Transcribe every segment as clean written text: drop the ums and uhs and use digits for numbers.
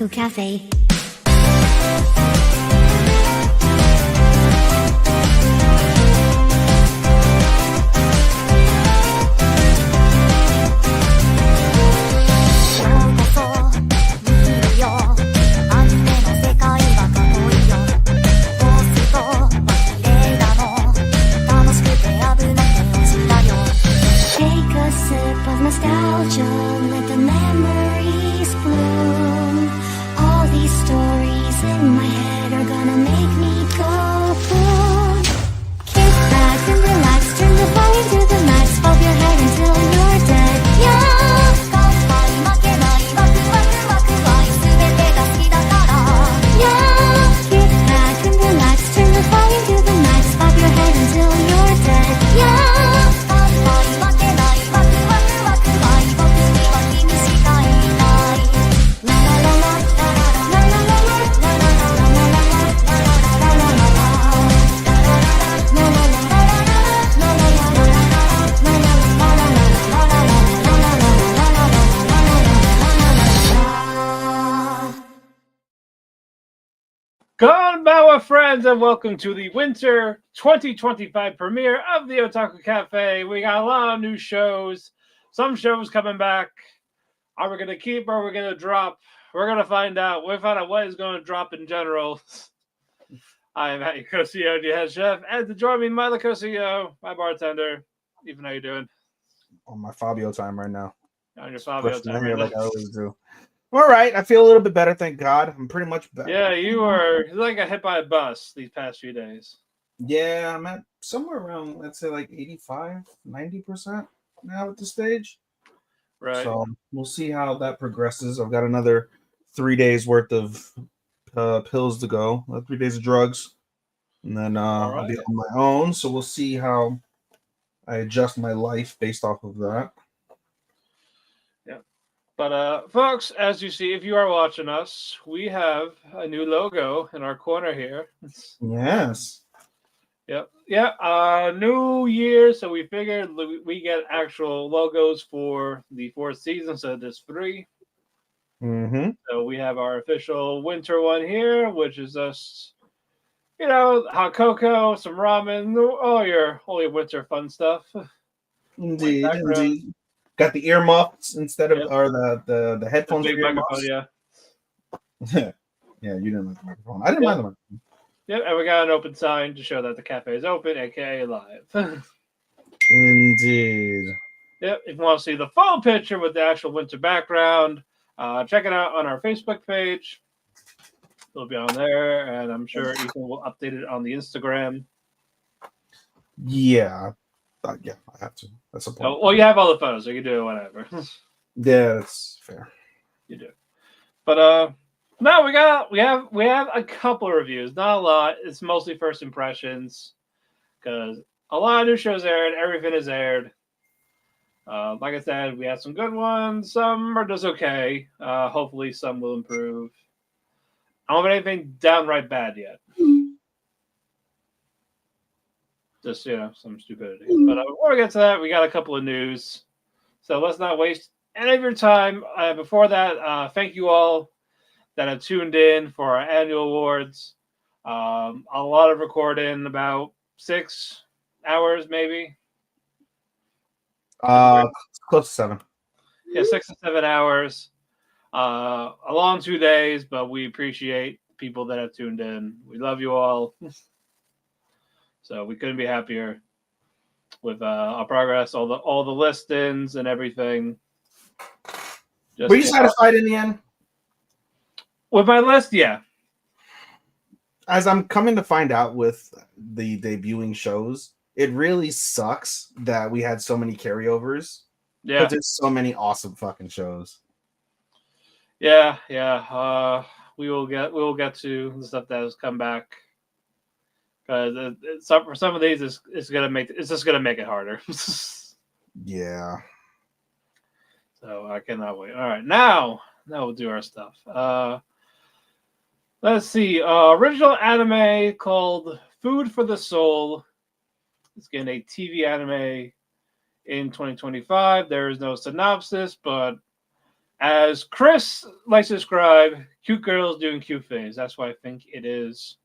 Otalku Cafe. Nostalgia, let the memories bloom. All these stories in my head are gonna make me go boom. Kick back and relax, turn the volume to the max, bob your head until you're dead. Yeah. 負けない負けないワクワクワクワイ全てが好きだから Yeah. Kick back and relax, turn the volume to the max, bob your head until you're dead. Yeah. Konbanwa, friends, and welcome to the winter 2025 premiere of the Otalku Cafe. We got a lot of new shows. Some shows coming back. Are we going to keep or are we going to drop? We're going to find out. We'll find out what is going to drop in general. I am at your CEO, the head chef, and to join me, my CEO, my bartender. Ethan, how you doing? On my Fabio time right now. On your Fabio time right like I always do. All right, I feel a little bit better, thank God. I'm pretty much better. Yeah, you were like got hit by a bus these past few days. Yeah, I'm at somewhere around, let's say, like 85, 90% now at this stage. Right. So we'll see how that progresses. I've got another 3 days worth of pills to go, 3 days of drugs, and then I'll be on my own. So we'll see how I adjust my life based off of that. But, folks, as you see, if you are watching us, we have a new logo in our corner here. Yes. Yep. Yeah. New year, so we figured we get actual logos for the 4th season, so there's 3. Mm-hmm. So we have our official winter one here, which is just, hot cocoa, some ramen, all your winter fun stuff. Indeed. Got the earmuffs instead of, or the headphones. The big microphone, yeah. Yeah, you didn't like the microphone. I didn't mind the microphone. Yep, and we got an open sign to show that the cafe is open, aka live. Indeed. Yep, if you want to see the full picture with the actual winter background, check it out on our Facebook page. It'll be on there, and I'm sure Ethan will update it on the Instagram. Yeah. Yeah, I have to. That's a point. Oh, well, you have all the photos, so you can do whatever. Yeah, that's fair. You do. But no, we have a couple of reviews, not a lot. It's mostly first impressions because a lot of new shows aired. Everything is aired. Like I said, we have some good ones. Some are just okay. Hopefully, some will improve. I don't have anything downright bad yet. Just, some stupidity. But before we get to that, we got a couple of news. So let's not waste any of your time. Before that, thank you all that have tuned in for our annual awards. A lot of recording, about 6 hours, maybe. Close to 7. Yeah, 6 to 7 hours. A long 2 days, but we appreciate people that have tuned in. We love you all. So we couldn't be happier with our progress, all the listings and everything. Were you satisfied in the end? With my list, yeah. As I'm coming to find out with the debuting shows, it really sucks that we had so many carryovers. Yeah. But there's so many awesome fucking shows. Yeah. We will get to the stuff that has come back. Because for some of these, it's just gonna make it harder. Yeah. So I cannot wait. All right, now we'll do our stuff. Let's see. Original anime called Food for the Soul. It's getting a TV anime in 2025. There is no synopsis, but As Chris likes to describe, cute girls doing cute things. That's what I think it is.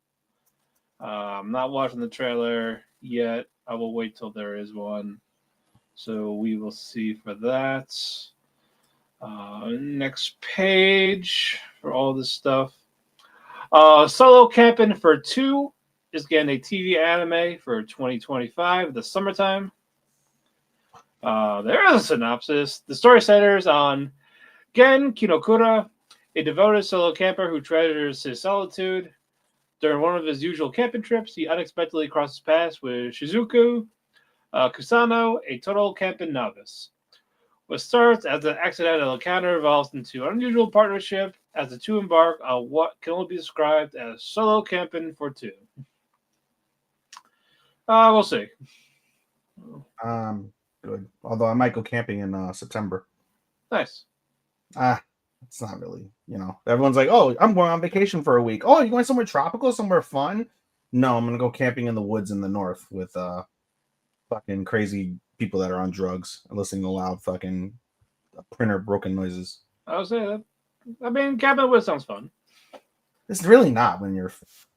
I'm not watching the trailer yet. I will wait till there is one. So we will see for that. Next page for all this stuff. Solo Camping for 2 is getting a TV anime for 2025, the summertime. There is a synopsis. The story centers on Gen Kinokura, a devoted solo camper who treasures his solitude. During one of his usual camping trips, he unexpectedly crosses paths with Shizuku Kusano, a total camping novice. What starts as an accidental encounter evolves into an unusual partnership as the two embark on what can only be described as solo camping for 2. We'll see. Good. Although I might go camping in September. Nice. It's not really, everyone's like, oh, I'm going on vacation for a week. Oh, you're going somewhere tropical, somewhere fun? No, I'm going to go camping in the woods in the north with fucking crazy people that are on drugs and listening to loud fucking printer broken noises. I would say that. I mean, camping in the woods sounds fun. It's really not when you're.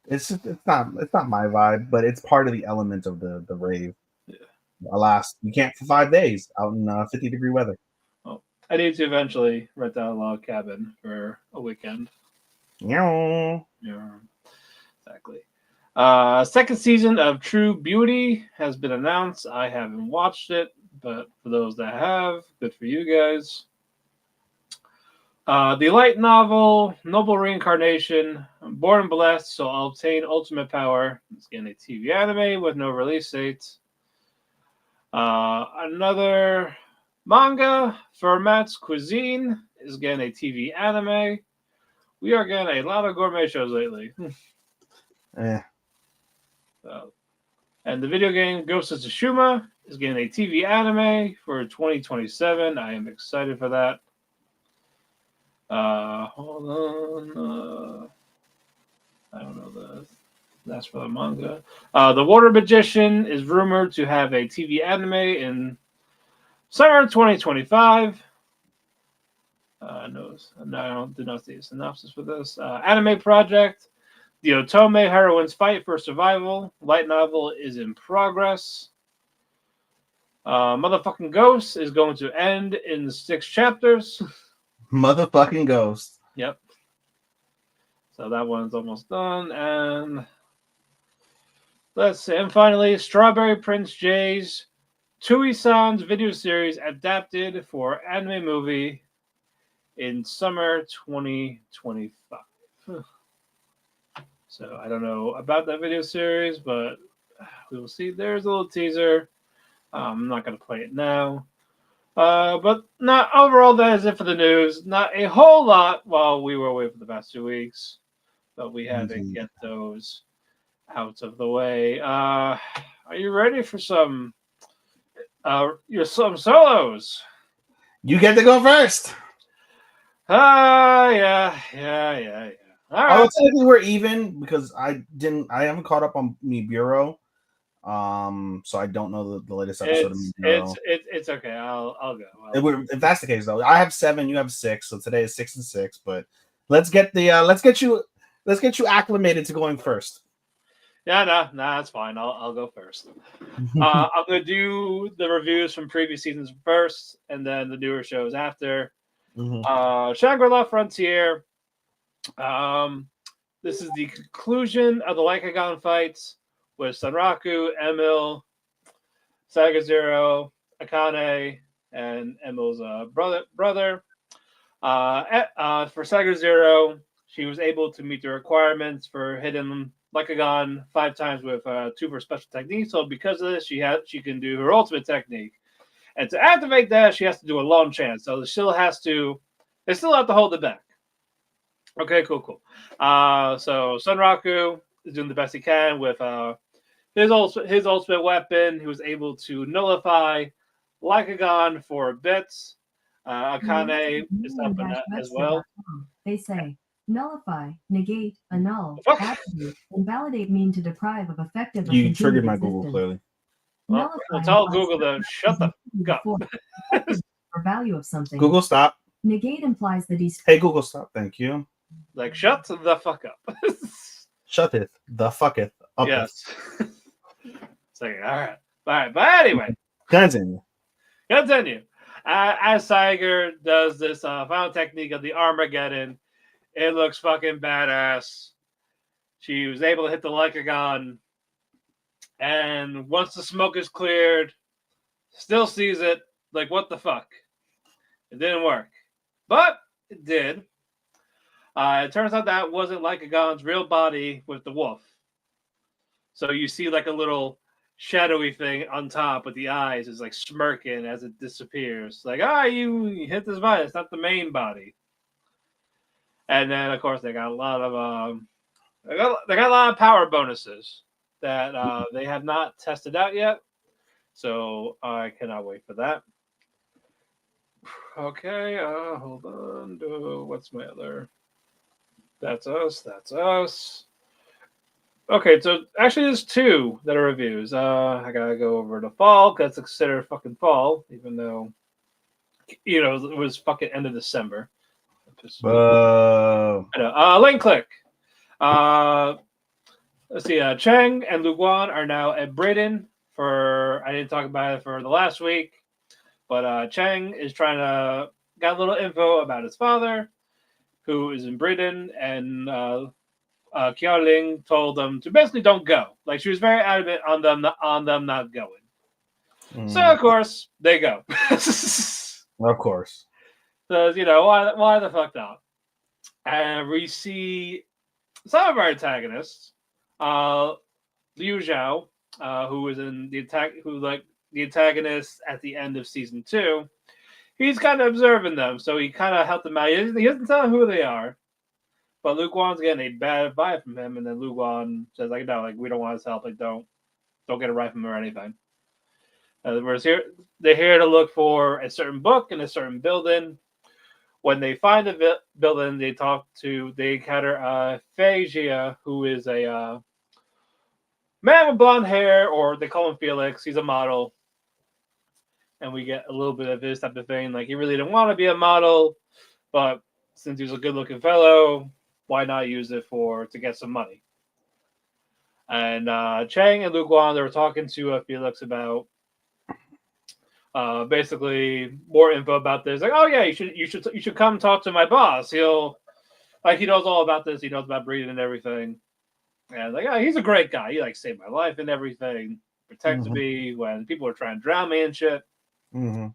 It's not my vibe, but it's part of the element of the rave. Yeah. Alas, you can't for 5 days out in 50-degree weather. Well, I need to eventually rent out a log cabin for a weekend. Yeah, exactly. Second season of True Beauty has been announced. I haven't watched it, but for those that have, good for you guys. The light novel Noble Reincarnation, Born Blessed, so I'll obtain ultimate power. It's getting a TV anime with no release date. Another manga, Fermat's Cuisine, is getting a TV anime. We are getting a lot of gourmet shows lately. And the video game Ghost of Tsushima is getting a TV anime for 2027. I am excited for that. Hold on. I don't know that's for the manga. The Water Magician is rumored to have a TV anime in summer 2025. No, I did not see a synopsis for this. Anime project. The Otome heroines fight for survival. Light novel is in progress. Motherfucking Ghost is going to end in 6 chapters. Motherfucking Ghost. Yep. So that one's almost done. And let's see. And finally, Strawberry Prince J's Tui-san's video series adapted for anime movie in summer 2025. So I don't know about that video series, but we will see. There's a little teaser. I'm not going to play it now. But not overall, that is it for the news. Not a whole lot while we were away for the past 2 weeks, but we had to get those out of the way. Are you ready for some solos? You get to go first. Yeah. All right. I'll tell you we're even because I haven't caught up on Bureau. So I don't know the latest episode of Bureau. It's okay. I'll go. If that's the case though, I have 7, you have 6, so today is 6 and 6. But let's get you acclimated to going first. Yeah, no, that's fine. I'll go first. I'm gonna do the reviews from previous seasons first, and then the newer shows after. Shangri-La Frontier. This is the conclusion of the Lycagon fights with Sanraku, Emil, Sagazero, Akane, and Emil's brother. For Sagazero, she was able to meet the requirements for hitting Lycagon 5 times with 2 for special techniques. So because of this, she can do her ultimate technique. And to activate that, she has to do a long chance. So they still have to hold it back. Okay, cool. So Sanraku is doing the best he can with his ultimate weapon. He was able to nullify Lycagon for bits. Akane is up in that as well. They say nullify, negate, annul, attribute, invalidate mean to deprive of effective. You triggered my Google clearly. Well, tell Google to shut the fuck up. Or value of something. Google, stop. Negate implies that he's. Hey, Google, stop. Thank you. Like, shut the fuck up. Shuteth the fucketh up. Yes. So, all right. But anyway, Continue. As Tiger does this final technique of the Armageddon, it looks fucking badass. She was able to hit the Lycagon, and once the smoke is cleared, still sees it. Like, what the fuck? It didn't work. But it did. It turns out that wasn't Lycagon's real body with the wolf. So you see like a little shadowy thing on top with the eyes is like smirking as it disappears. Like, you hit this body. It's not the main body. And then, of course, they got a lot of they got a lot of power bonuses that they have not tested out yet. So I cannot wait for that. Okay, hold on. What's my other? That's us. Okay, so actually there's two that are reviews. I gotta go over to fall because it's considered fucking fall, even though it was fucking end of December. I know. Link click. Let's see. Cheng and Luguan are now at Britain I didn't talk about it for the last week, but Cheng is got a little info about his father, who is in Britain, and Qiaoling told them to basically don't go. Like, she was very adamant on them not going. So of course they go. Of course. So why the fuck not? And we see some of our antagonists, Liu Zhao, who was in the antagonist at the end of season 2. He's kind of observing them, so he kind of helped them out. He doesn't tell them who they are, but Lu Guan's getting a bad vibe from him, and then Lu Guan says, like, no, like, we don't want his help. Like, don't get a right from him or anything. Whereas they're here to look for a certain book in a certain building. When they find the building, they encounter Fei Jia, who is a man with blonde hair, or they call him Felix. He's a model. And we get a little bit of his type of thing. Like, he really didn't want to be a model, but since he's a good-looking fellow, why not use it to get some money? And Cheng and Lu Guan, they were talking to Felix about basically more info about this. Like, oh yeah, you should come talk to my boss. He knows all about this. He knows about breeding and everything. And like, oh, he's a great guy. He saved my life and everything, protected me when people were trying to drown me and shit. Mm-hmm.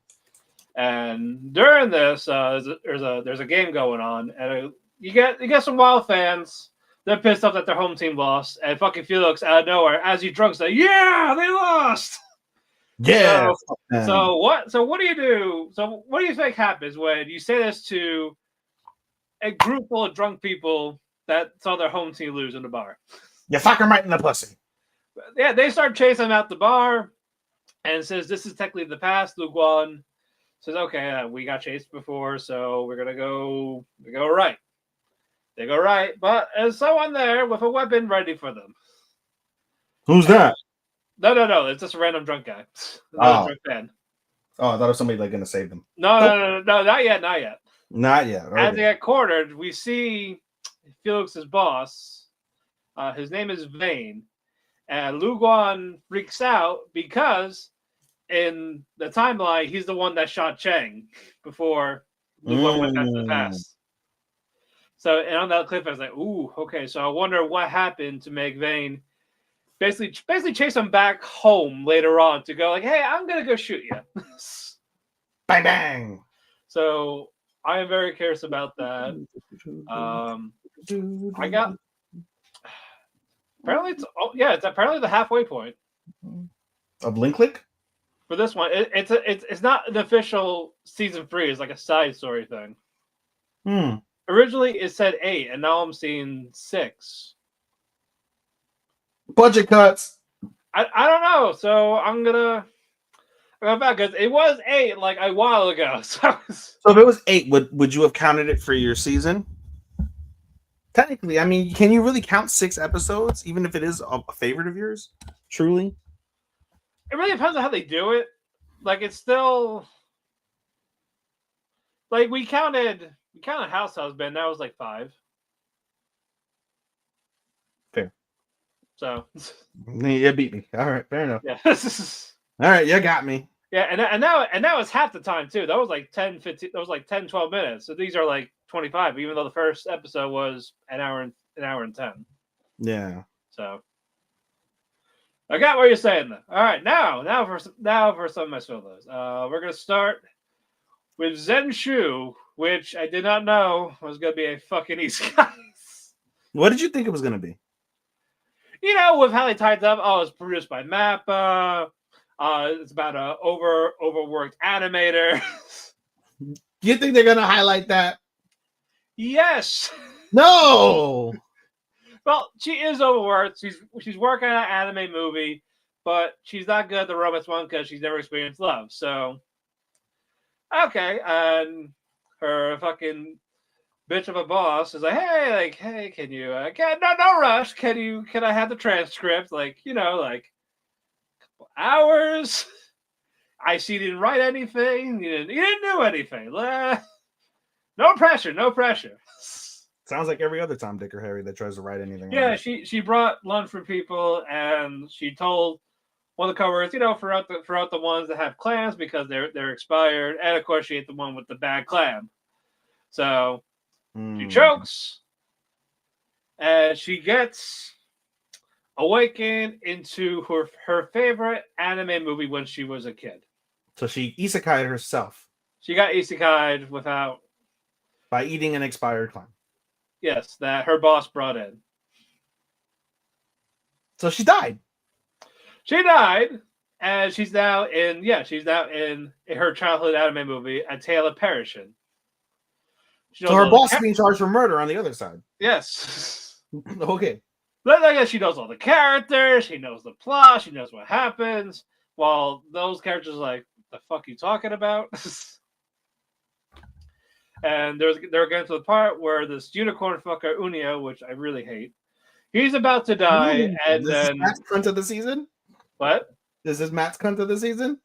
And during this, there's a game going on, and you get some wild fans. They're pissed off that their home team lost, and fucking Felix out of nowhere, as he drunk, say, "Yeah, they lost." Yeah. So what do you do? So what do you think happens when you say this to a group full of drunk people that saw their home team lose in the bar? You fuck him right in the pussy. Yeah, they start chasing him out the bar, and says, "This is technically the past." Lu Guan says, "Okay, we got chased before, so we're gonna go. We go right." They go right, but there's someone there with a weapon ready for them. Who's that? No. It's just a random drunk guy. Drunk fan. Oh, I thought it was somebody gonna save them. No, not yet. Not yet. Okay. As they get cornered, we see Felix's boss. His name is Vane. And Lu Guan freaks out because in the timeline, he's the one that shot Cheng before Lu Guan went back to the past. So, and on that clip, I was like, ooh, okay. So I wonder what happened to make Vane basically chase him back home later on to go like, hey, I'm going to go shoot you. Bang, bang. So I am very curious about that. I got... Apparently, it's apparently the halfway point Of Link Click for this one. It's not an official season 3. It's like a side story thing. Originally, it said 8, and now I'm seeing 6. Budget cuts. I don't know, so I'm gonna go back because it was 8 like a while ago. So if it was 8, would you have counted it for your season? Technically, I mean, can you really count 6 episodes, even if it is a favorite of yours? Truly, it really depends on how they do it. Like, it's still Like we counted House Husband. That was like 5. Fair. So You beat me. All right, fair enough. yeah. All right, you got me. Yeah, and now it's half the time too. That was like 10, 15. That was like 10, 12 minutes. So these are like 25, even though the first episode was an hour and 10. Yeah. So I got what you're saying though. All right, now for some of my solos. We're gonna start with Zenshu, which I did not know was gonna be a fucking Isekai. What did you think it was gonna be? You know, with how they tied up. Oh, it's produced by Mappa. It's about a overworked animator. Do you think they're gonna highlight that? Yes. No. Well, she is overworked. She's working on an anime movie, but she's not good at the romance one because she's never experienced love. So, okay, and her fucking bitch of a boss is like, hey, can you? No rush. Can I have the transcript? Like, like a couple hours. I see you didn't write anything. You didn't do anything. No pressure. No pressure. Sounds like every other Tom, Dick, or Harry that tries to write anything. Yeah, she brought lunch for people, and she told one of the coworkers, throughout the ones that have clams because they're expired, and of course she ate the one with the bad clam. So she chokes, and she gets awakened into her favorite anime movie when she was a kid. So she isekai'd herself. She got isekai'd by eating an expired clam. Yes, that her boss brought in. So she died. She died, and she's now in her childhood anime movie, A Tale of Perishing. So her boss is being charged for murder on the other side. Yes. Okay. But I guess she knows all the characters, she knows the plot, she knows what happens, while those characters are like, the fuck you talking about? And they're getting to the part where this unicorn fucker Unio, which I really hate, he's about to die, and this then is Matt's cunt of the season. What? This is Matt's cunt of the season.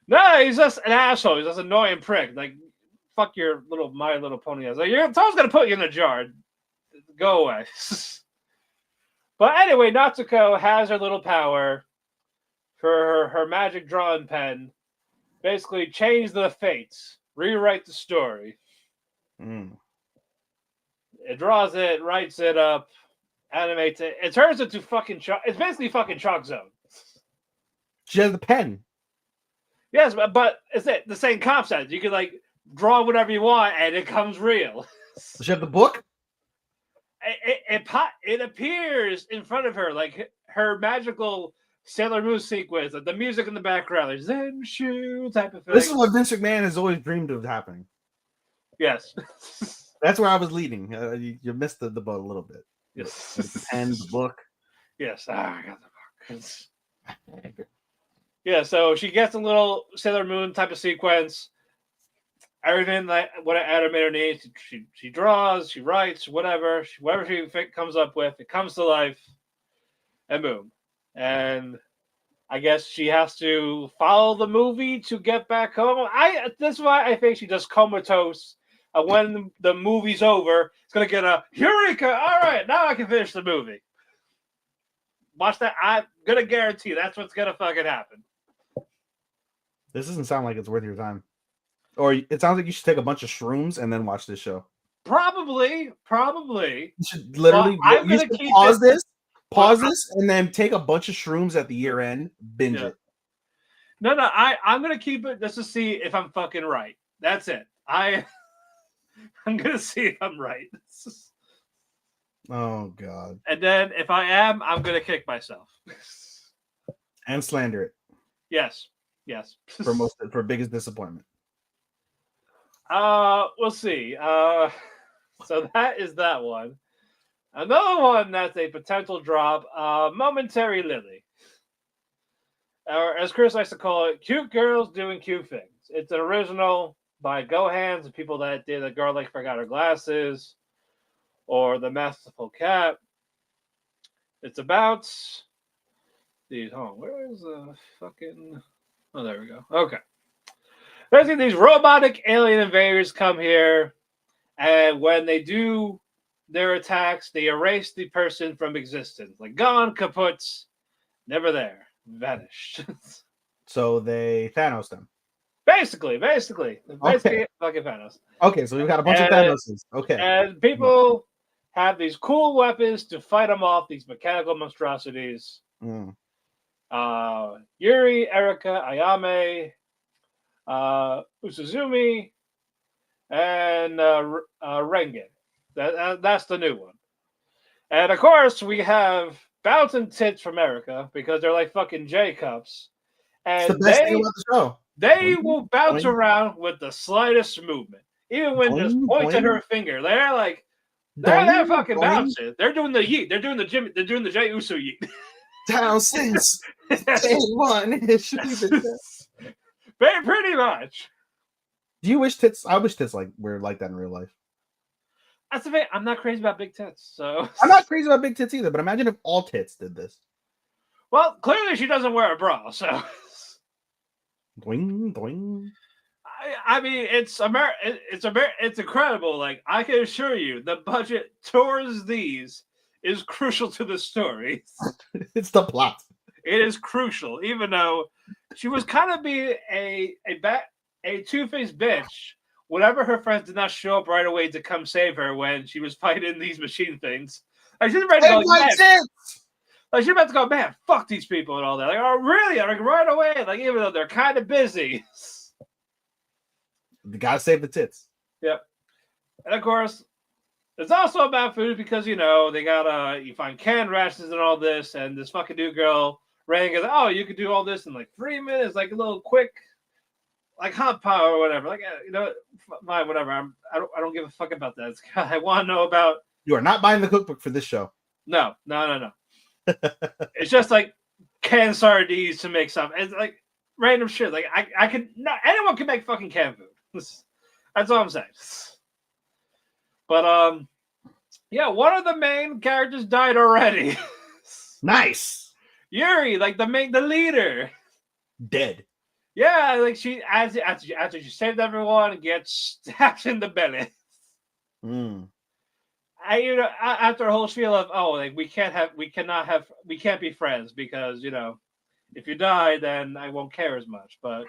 No, he's just an asshole. He's just an annoying prick. Like, fuck your little My Little Pony. Like, someone's gonna put you in a jar. Go away. But anyway, Natsuko has her little power for her magic drawing pen. Basically, change the fates. Rewrite the story. It draws it, writes it up, animates it. It turns into fucking chalk. It's basically fucking Chalk Zone. She has the pen. Yes, but it's the same concept. You can like draw whatever you want, and it comes real. Does she have the book? It appears in front of her, like her magical Sailor Moon sequence, like the music in the background, like Zenshu type of thing. This is what Vince McMahon has always dreamed of happening. Yes. That's where I was leading. You missed the boat a little bit. Yes. The pen, the book. Yes. I got the book. Yeah, so she gets a little Sailor Moon type of sequence. Everything like what an animator needs, she draws, she writes, whatever she comes up with, it comes to life, and boom. And I guess she has to follow the movie to get back home. That's why I think she does comatose. And when the movie's over, it's gonna get a Eureka! All right, now I can finish the movie. Watch that. I'm gonna guarantee that's what's gonna fucking happen. This doesn't sound like it's worth your time. Or it sounds like you should take a bunch of shrooms and then watch this show. Probably. You should literally pause this, and then take a bunch of shrooms at the year end, binge it. No, I'm gonna keep it just to see if I'm fucking right. That's it. I'm gonna see if I'm right. Oh God. And then if I am, I'm gonna kick myself. And slander it. Yes. For biggest disappointment. We'll see. So that is that one. Another one that's a potential drop, Momentary Lily. Or as Chris likes to call it, cute girls doing cute things. It's an original by Gohans, the people that did A Girl Like Forgot Her Glasses, or The Masterful Cat. It's about these. Where is the fucking? Oh, there we go. Okay. Basically, these robotic alien invaders come here, and when they do their attacks, they erase the person from existence. Like gone, kaput, never there, vanished. So they Thanos them. Basically, Okay. fucking Thanos. Okay, so we've got a bunch of Thanoses. Okay. And people have these cool weapons to fight them off, these mechanical monstrosities. Mm. Yuri, Erika, Ayame, Usuzumi, and Rengen. That's the new one. And of course, we have bouncing tits from Erica because they're like fucking J cups. And it's the best thing about the show. They will bounce around with the slightest movement, even when just points at her finger. They're like, they're fucking bouncing. They're doing the yeet. They're doing the Jimmy. They're doing the Jey Uso yeet. Down since day one. Pretty much. Do you wish tits? I wish tits were like that in real life. That's the thing. I'm not crazy about big tits, so I'm not crazy about big tits either. But imagine if all tits did this. Well, clearly she doesn't wear a bra, so. Doing, doing. I mean, it's incredible. Like, I can assure you, the budget towards these is crucial to the story. It's the plot. It is crucial, even though she was kind of being a two-faced bitch whenever her friends did not show up right away to come save her when she was fighting these machine things. Like, she's ready to go, like, she's about to go, man, fuck these people and all that. Like, oh, really? Like, right away. Like, even though they're kind of busy. You gotta save the tits. Yep. And of course, it's also about food because, you know, they got you find canned rations and all this, and this fucking new girl Ray goes, oh, you could do all this in like 3 minutes, like a little quick, like hot power or whatever. Like, you know, fine, whatever. I don't give a fuck about that. I want to know about. You are not buying the cookbook for this show. No. It's just like canned sardines to make something. It's like random shit. Like I could not anyone can make fucking canned food. That's all I'm saying. But yeah, one of the main characters died already. Nice. Yuri, like the leader, dead. Yeah, like she after she saved everyone, gets stabbed in the belly. Mm. You know, after a whole spiel of like we can't be friends because, you know, if you die, then I won't care as much. But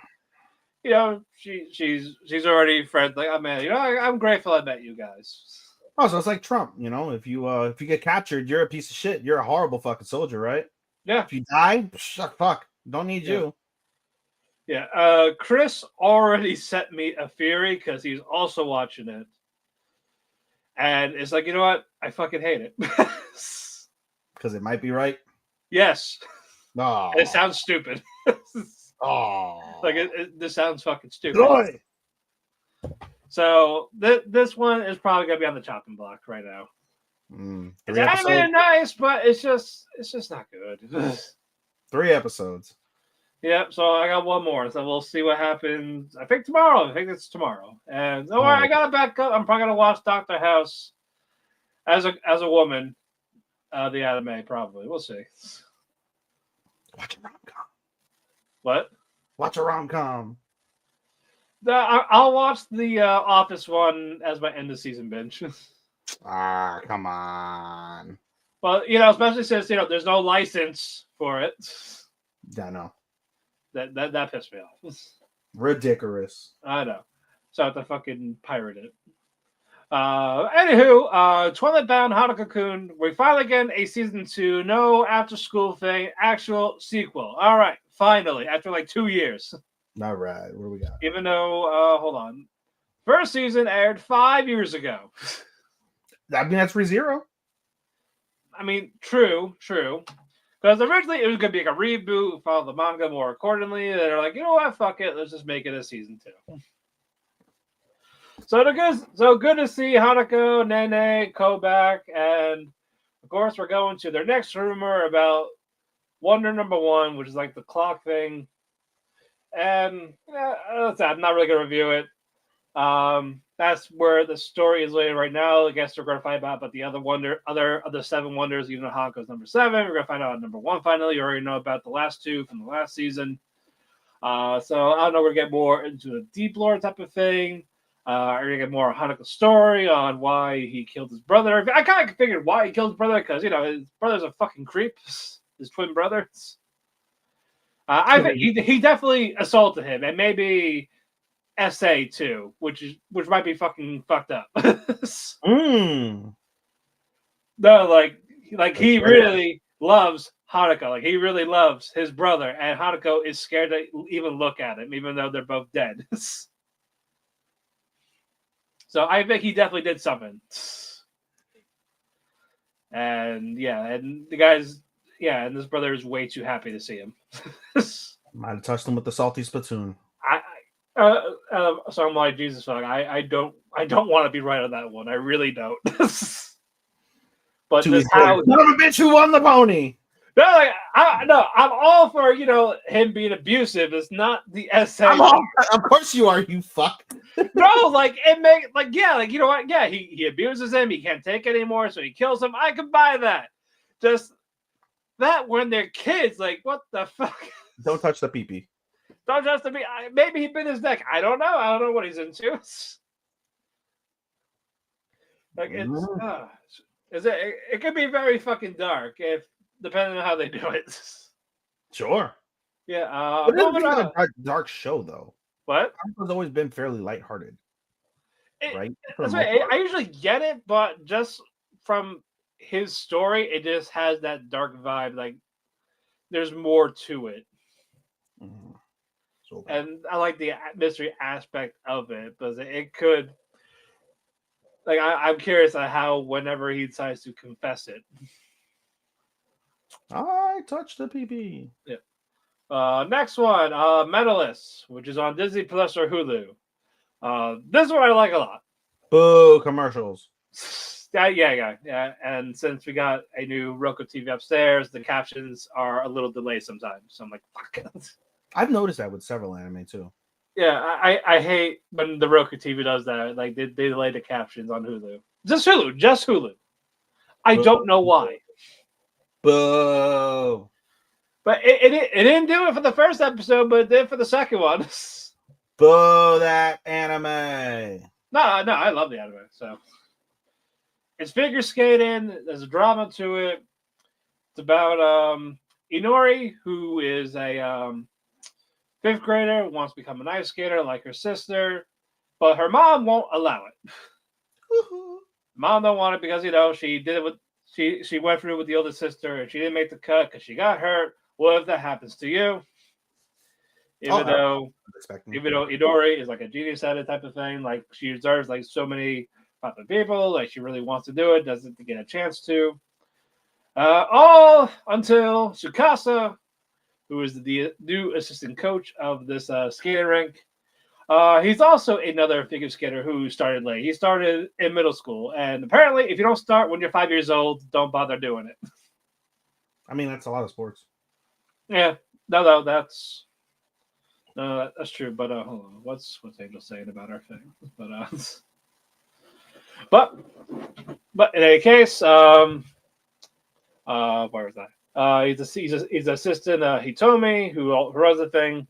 you know, she's already friends. Like, oh man, you know, I'm grateful I met you guys. Oh, so it's like Trump, you know, if you get captured, you're a piece of shit. You're a horrible fucking soldier, right? Yeah. If you die, fuck, don't need you. Yeah. Chris already sent me a theory because he's also watching it, and it's like, you know what? I fucking hate it because it might be right. Yes. Oh. It sounds stupid. Oh, like this sounds fucking stupid. Boy. So this one is probably gonna be on the chopping block right now. It's animated nice, but it's just not good. 3 episodes. Yep. So I got one more, so we'll see what happens. I think tomorrow. I think it's tomorrow. And don't worry, I got to back up. I'm probably gonna watch Dr. House as a woman. The anime probably. We'll see. Watch a rom-com. What? Watch a rom-com. I'll watch the Office one as my end of season binge. Come on. Well, you know, especially since, you know, there's no license for it. I know. That pissed me off. Ridiculous. I know. So I have to fucking pirate it. Anywho, Twilight Bound Haruka-kun. We finally get a season 2. No after school thing. Actual sequel. All right. Finally. After like 2 years. All right. What do we got? Even though, hold on. First season aired 5 years ago. I mean, that's ReZero. I mean, true. Because originally it was going to be like a reboot, follow the manga more accordingly. They're like, you know what? Fuck it. Let's just make it a season 2. So good to see Hanako, Nene, Koback, and of course we're going to their next rumor about Wonder number 1, which is like the clock thing. And I'm not really gonna review it. That's where the story is later right now. I guess we're gonna find out about the other 7 wonders, even though Hanako's number 7. We're gonna find out about number 1 finally. You already know about the last 2 from the last season. So I don't know. We're gonna get more into a deep lore type of thing. Are we gonna get more Hanukkah story on why he killed his brother? I kind of figured why he killed his brother because his brother's a fucking creep. His twin brother. I think he definitely assaulted him, and maybe SA too, which might be fucking fucked up. No, like he really loves Hanukkah. Like he really loves his brother, and Hanukkah is scared to even look at him, even though they're both dead. So I think he definitely did something. And the guys, and this brother is way too happy to see him. Might have touched him with the salty spittoon. So I'm like, Jesus fuck, I don't want to be right on that one. I really don't. But this how son of a bitch who won the pony. No, I'm all for him being abusive. It's not the SA. Of course you are, you fuck. No, you know what? Yeah, he abuses him. He can't take it anymore, so he kills him. I can buy that. Just that when they're kids, like what the fuck? Don't touch the pee-pee. Don't touch the maybe he bit his neck. I don't know. I don't know what he's into. Like it could be very fucking dark depending on how they do it. Sure. Yeah. But it's not a dark show though. What? It's always been fairly lighthearted. Right? That's right. I usually get it, but just from his story, it just has that dark vibe. Like there's more to it. Mm-hmm. And I like the mystery aspect of it, because it could. Like I'm curious on how whenever he decides to confess it. I touched the pee-pee. Yeah. Next one, Medalist, which is on Disney Plus or Hulu. This one I like a lot. Boo, commercials. Yeah. And since we got a new Roku TV upstairs, the captions are a little delayed sometimes. So I'm like, fuck. I've noticed that with several anime too. Yeah, I hate when the Roku TV does that. Like they delay the captions on Hulu. Just Hulu. I don't know why. Boo. But it didn't do it for the first episode, but it did for the second one. Boo that anime. No, I love the anime. So it's figure skating. There's a drama to it. It's about Inori, who is a fifth grader, wants to become an ice skater like her sister, but her mom won't allow it. Mom don't want it because she did it with she went through it with the older sister and she didn't make the cut because she got hurt. What if that happens to you? Even though Inori is like a genius at it type of thing, like she deserves like so many popular people, like she really wants to do it, doesn't get a chance to. All until Tsukasa, who is the new assistant coach of this skating rink. He's also another figure skater who started late. He started in middle school, and apparently, if you don't start when you're 5 years old, don't bother doing it. I mean, that's a lot of sports. Yeah, no, that's true. But hold on, what's Angel saying about our thing? But in any case, where was that? He's assistant Hitomi who runs the thing.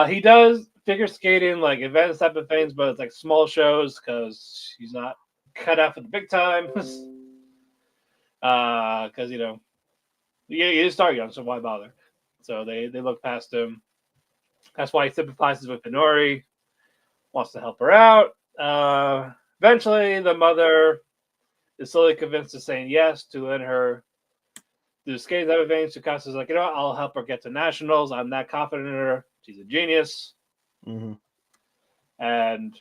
He does figure skating like events type of things, but it's like small shows because he's not cut out for the big time. Because you just start young, so why bother? So they look past him. That's why he sympathizes with Inori, wants to help her out. Eventually, the mother is slowly convinced to saying yes to let her do skating type of things. Tsukasa's like, I'll help her get to nationals. I'm that confident in her. She's a genius. Mm-hmm. And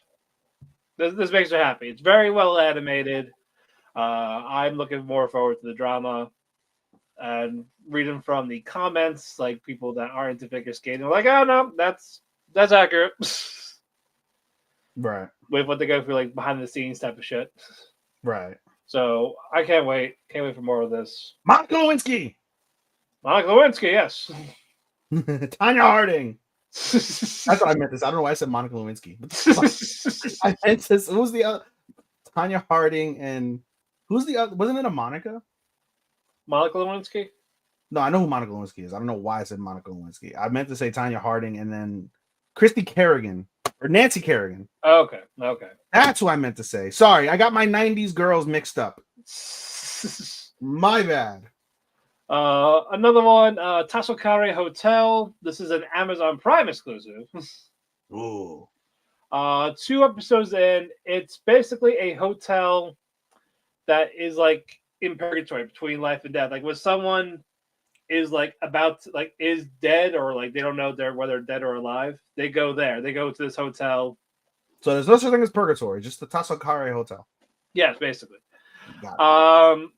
this makes her happy. It's very well animated. I'm looking more forward to the drama. And reading from the comments, like people that are into figure skating, are like, oh no, that's accurate. Right. With what they go through, like behind the scenes type of shit. Right. So I can't wait. Can't wait for more of this. Monica Lewinsky, yes. Tanya Harding. That's what I meant. I don't know why I said Monica Lewinsky. I meant this. Who's the other? Tanya Harding and who's the other? Wasn't it a Monica? Monica Lewinsky? No, I know who Monica Lewinsky is. I don't know why I said Monica Lewinsky. I meant to say Tanya Harding and then Christy Kerrigan or Nancy Kerrigan. Okay. That's who I meant to say. Sorry, I got my 90s girls mixed up. My bad. Another one, Tasokare Hotel. This is an Amazon Prime exclusive. Ooh. 2 episodes in. It's basically a hotel that is like in purgatory between life and death. Like when someone is like about to, like is dead or like they don't know whether they're dead or alive, they go there. They go to this hotel. So there's no such thing as purgatory, just the Tasokare Hotel. Yes, basically. Got it.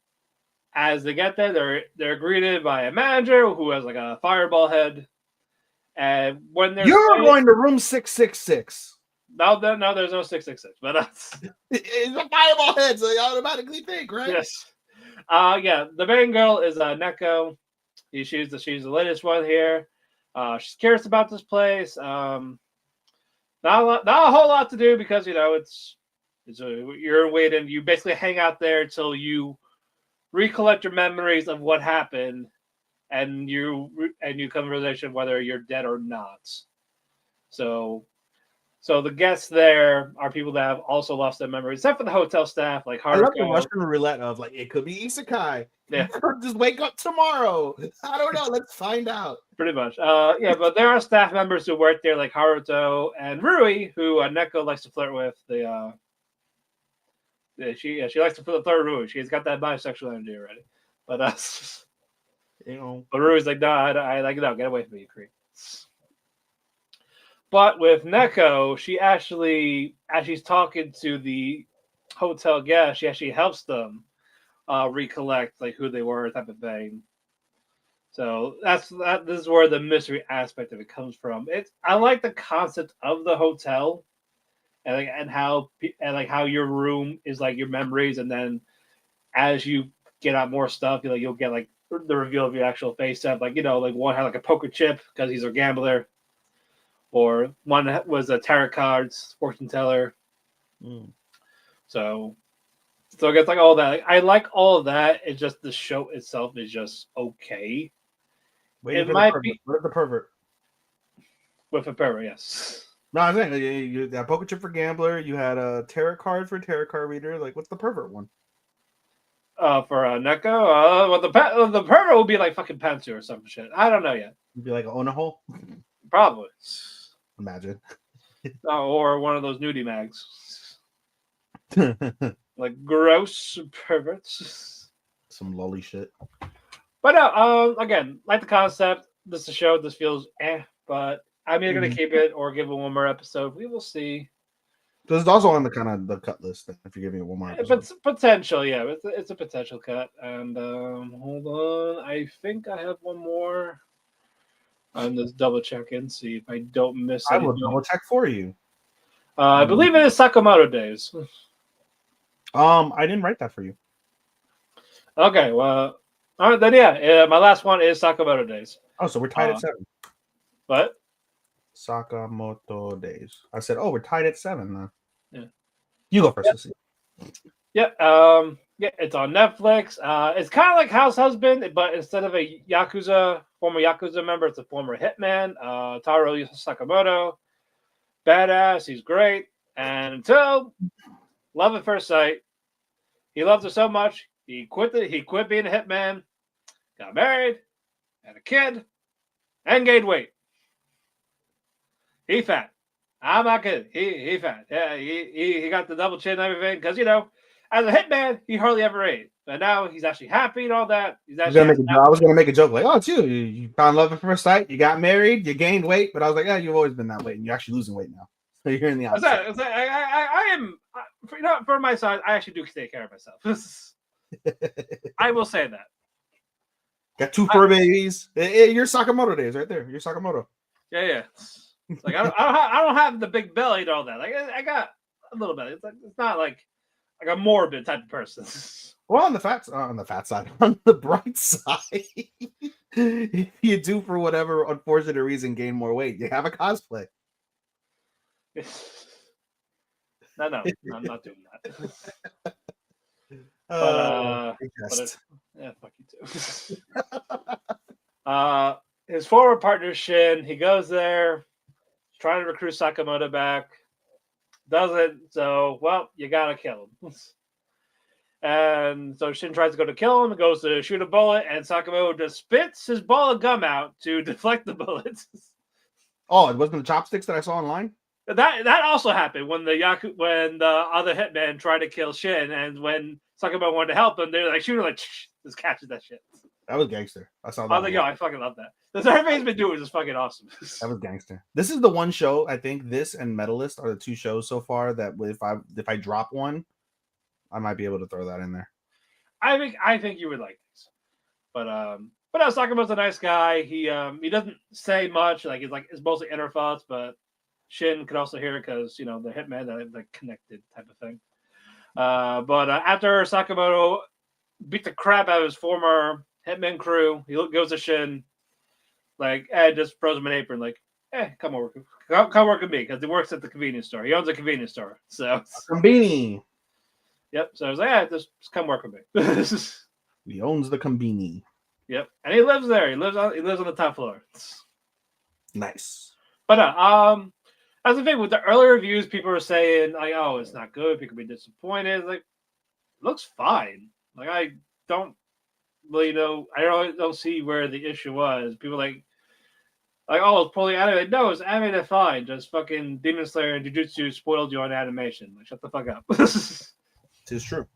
As they get there, they're greeted by a manager who has like a fireball head. And when they're going to room 666. No, there's no 666, but it's a fireball head, so you automatically think, right? Yes. Yeah, the main girl is Neko. She's the latest one here. She's curious about this place. Not a whole lot to do because you're waiting. You basically hang out there until you recollect your memories of what happened, and you come to a realization whether you're dead or not. So the guests there are people that have also lost their memories, except for the hotel staff, like Haruko. I love the Russian roulette of like it could be isekai. Yeah, you could just wake up tomorrow. I don't know. Let's find out. Pretty much. Yeah, but there are staff members who work there, like Haruto and Rui, who Neko likes to flirt with. She likes to flirt with Rui. She's got that bisexual energy already. But but Rui's like, no, I like no, get away from me, you creep. But with Neko, she actually, as she's talking to the hotel guests, she actually helps them recollect like who they were, type of thing. So this is where the mystery aspect of it comes from. I like the concept of the hotel, and how your room is like your memories, and then as you get out more stuff, you'll get like the reveal of your actual face stuff. Like like one had like a poker chip because he's a gambler. Or one was a tarot cards fortune teller. So it gets like all that. Like, I like all of that. It's just the show itself is just okay. It might be with the pervert. With a pervert, yes. No, I'm saying you had poker chip for gambler. You had a tarot card for tarot card reader. Like, what's the pervert one? For Neko, well, the pervert will be like fucking Pantsu or some shit. I don't know yet. It'd be like an Onahole. Probably. Imagine. Or one of those nudie mags. Like gross perverts. Some lolly shit. But no, again, like the concept, this is a show. This feels but I'm either going to keep it or give it one more episode. We will see. This is also on the kind of the cut list if you're giving it one more episode. It's potential, yeah. It's a potential cut. And hold on. I think I have one more. I'm just double checking, see if I don't miss anything. I will double check for you. I believe it is Sakamoto Days. I didn't write that for you. Okay, well, all right, then yeah. My last one is Sakamoto Days. Oh, so we're tied at 7. What? Sakamoto Days. I said, we're tied at 7 then. Yeah. You go first. Yeah. Yeah, it's on Netflix. It's kind of like House Husband, but instead of a former Yakuza member, it's a former hitman. Taro Sakamoto. Badass. He's great. And until love at first sight, he loves her so much, he quit being a hitman, got married, had a kid, and gained weight. He fat. I'm not kidding. He fat. Yeah, he got the double chin and everything because as a hitman, he hardly ever ate. But now he's actually happy and all that. I was going to make a joke like, oh, it's you. You found love at first sight. You got married. You gained weight. But I was like, yeah, you've always been that way. And you're actually losing weight now. So you're in the opposite. I am, for my side, I actually do take care of myself. I will say that. Got 2 fur babies. You're Sakamoto Days right there. You're Sakamoto. Yeah. Like I don't have the big belly and all that. Like I got a little bit. It's not like a morbid type of person. Well, on the fat side, on the bright side, if you do for whatever unfortunate reason gain more weight, you have a cosplay. No, I'm not doing that. But yeah, fuck you too. His former partner Shin, he goes there, trying to recruit Sakamoto back. Doesn't, so well, you gotta kill him. And so Shin tries to go to kill him, goes to shoot a bullet, and Sakamoto just spits his ball of gum out to deflect the bullets. Oh, it wasn't the chopsticks that I saw online? That also happened when the other hitman tried to kill Shin, and when Sakamoto wanted to help him, they're like shooter like just catches that shit. That was gangster. I saw that. I was like, yo, I fucking love that. That's everything's been doing is fucking awesome. That was gangster. This is the one show, I think this and Medalist are the two shows so far that if I drop one, I might be able to throw that in there. I think you would like this. But no, Sakamoto's a nice guy. He doesn't say much, it's mostly inner thoughts, but Shin could also hear it because the hitman that like connected type of thing. But after Sakamoto beat the crap out of his former hitman crew, he goes to Shin, just throws him an apron, come work with me because he works at the convenience store. He owns a convenience store, so Combini. Yep. So I was like, just come work with me. He owns the Combini. Yep, and he lives there. He lives on the top floor. Nice. But as the thing with the early reviews, people were saying "Oh, it's not good. People be disappointed." It looks fine. I don't really know. I don't see where the issue was. People "Oh, it's poorly animated." No, it's animated fine. Just fucking Demon Slayer and Jujutsu spoiled you on animation. Shut the fuck up. It's true.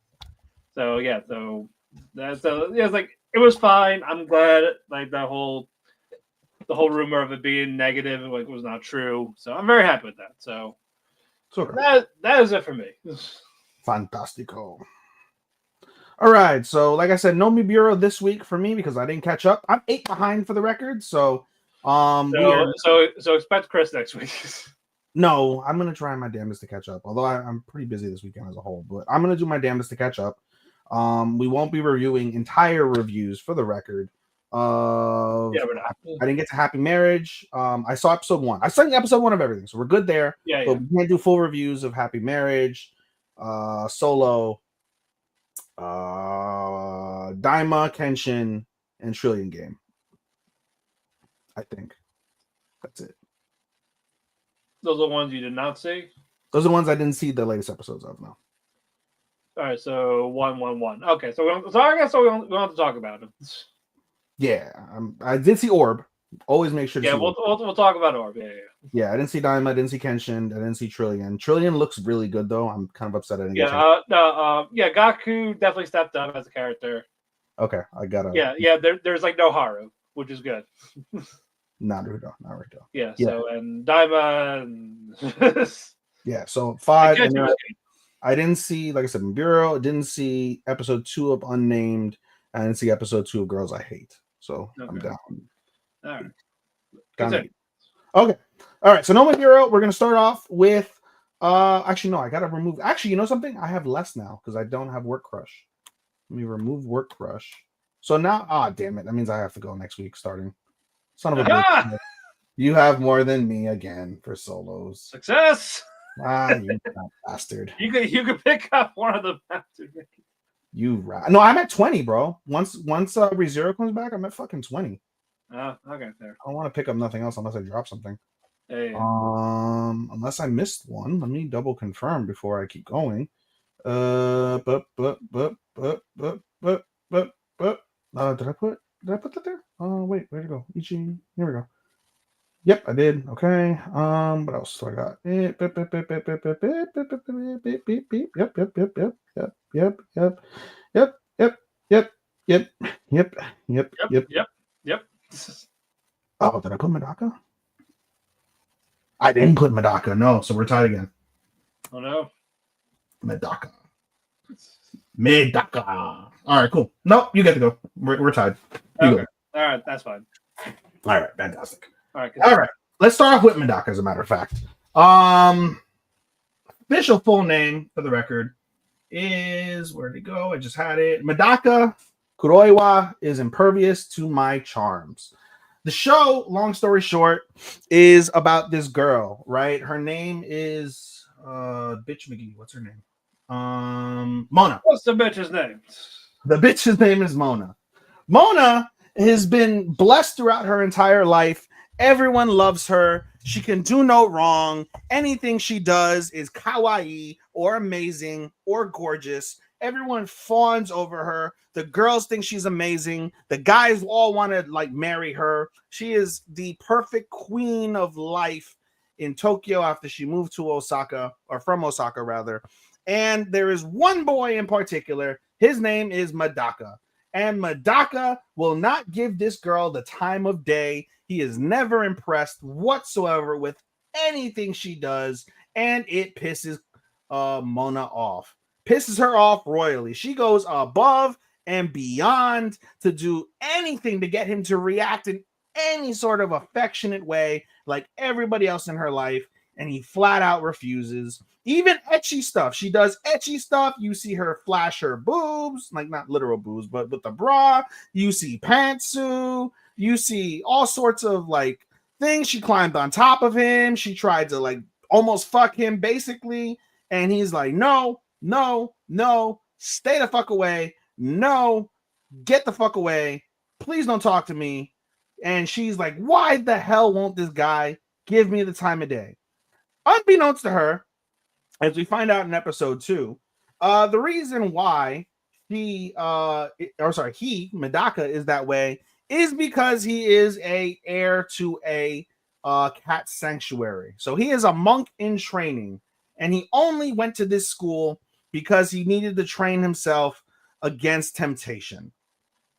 So yeah, it's it was fine. I'm glad the whole rumor of it being negative was not true. So I'm very happy with that. So okay. that is it for me. Fantastico. All right. So like I said, no Mi Bureau this week for me because I didn't catch up. I'm 8 behind for the record. So so expect Chris next week. No, I'm gonna try my damnedest to catch up. Although I'm pretty busy this weekend as a whole, but I'm gonna do my damnedest to catch up. We won't be reviewing entire reviews for the record. I didn't get to Happy Marriage. I saw episode 1. I saw episode 1 of everything, so we're good there. But we can't do full reviews of Happy Marriage, Solo, Daima, Kenshin, and Trillion Game. I think that's it. Those are the ones you did not see? Those are the ones I didn't see the latest episodes of, no. All right, so 111. Okay, so I guess we don't have to talk about it. Yeah, I did see Orb. Always make sure to see we'll talk about Orb. Yeah, I didn't see Daima, I didn't see Kenshin, I didn't see Trillion. Trillion looks really good, though. I'm kind of upset I didn't get Gaku definitely stepped up as a character. Okay, I gotta... there's no Haru, which is good. Naruto. Yeah, so, and Daima... And... yeah, so 5... I didn't see, like I said, Bureau. Didn't see episode 2 of Unnamed. I didn't see episode 2 of Girls I Hate. So I'm down. All right. Okay. All right. So No More Bureau. We're gonna start off with. Actually, no. I gotta remove. Actually, you know something? I have less now because I don't have Work Crush. Let me remove Work Crush. So now, damn it. That means I have to go next week starting. Son of a bitch. You have more than me again for solos. Success. You bastard. You could pick up one of the bastards. No, I'm at 20, bro. Once ReZero comes back, I'm at fucking 20. Okay, fair. I don't want to pick up nothing else unless I drop something. Yeah. Unless I missed one. Let me double confirm before I keep going. Did I put that there? Wait, where'd it go? Ichi. Here we go. Yep, I did. Okay. What else do I got? Yep. Oh, did I put Medaka? I didn't put Medaka. No, so we're tied again. Oh no. Medaka. All right, cool. Nope, you get to go. We're tied. Okay. Go. All right, that's fine. All right, fantastic. All right. Let's start off with Medaka, as a matter of fact. Official full name, for the record, is... Where'd it go? I just had it. Medaka Kuroiwa is impervious to my charms. The show, long story short, is about this girl, right? Her name is... Bitch McGee. What's her name? Mona. What's the bitch's name? The bitch's name is Mona. Mona has been blessed throughout her entire life. Everyone loves her. She can do no wrong. Anything she does is kawaii or amazing or gorgeous. Everyone fawns over her. The girls think she's amazing. The guys all want to like marry her. She is the perfect queen of life in Tokyo after she moved to Osaka, or from Osaka rather. And there is one boy in particular. His name is Madaka. And Madaka will not give this girl the time of day. He is never impressed whatsoever with anything she does, and it pisses Mona off. Pisses her off royally. She goes above and beyond to do anything to get him to react in any sort of affectionate way like everybody else in her life, and he flat out refuses. Even ecchi stuff. She does ecchi stuff. You see her flash her boobs, like not literal boobs, but with the bra. You see pantsu. You see all sorts of like things. She climbed on top of him. She tried to like almost fuck him basically. And he's like, no, no, no, stay the fuck away. No, get the fuck away. Please don't talk to me. And she's like, why the hell won't this guy give me the time of day? Unbeknownst to her, as we find out in episode 2, the reason why he, Medaka, is that way is because he is a heir to a cat sanctuary. So he is a monk in training, and he only went to this school because he needed to train himself against temptation.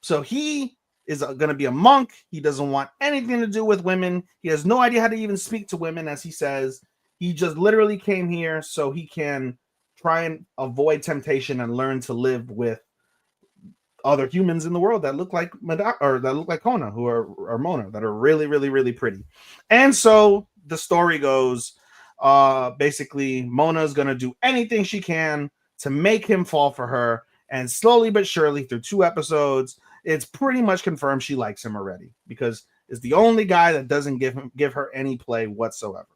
So he is going to be a monk. He doesn't want anything to do with women. He has no idea how to even speak to women, as he says. He just literally came here so he can try and avoid temptation and learn to live with other humans in the world that look like that look like Kona, who are Mona, that are really, really, really pretty. And so the story goes, basically, Mona is going to do anything she can to make him fall for her. And slowly but surely, through 2 episodes, it's pretty much confirmed she likes him already, because it's the only guy that doesn't give her any play whatsoever.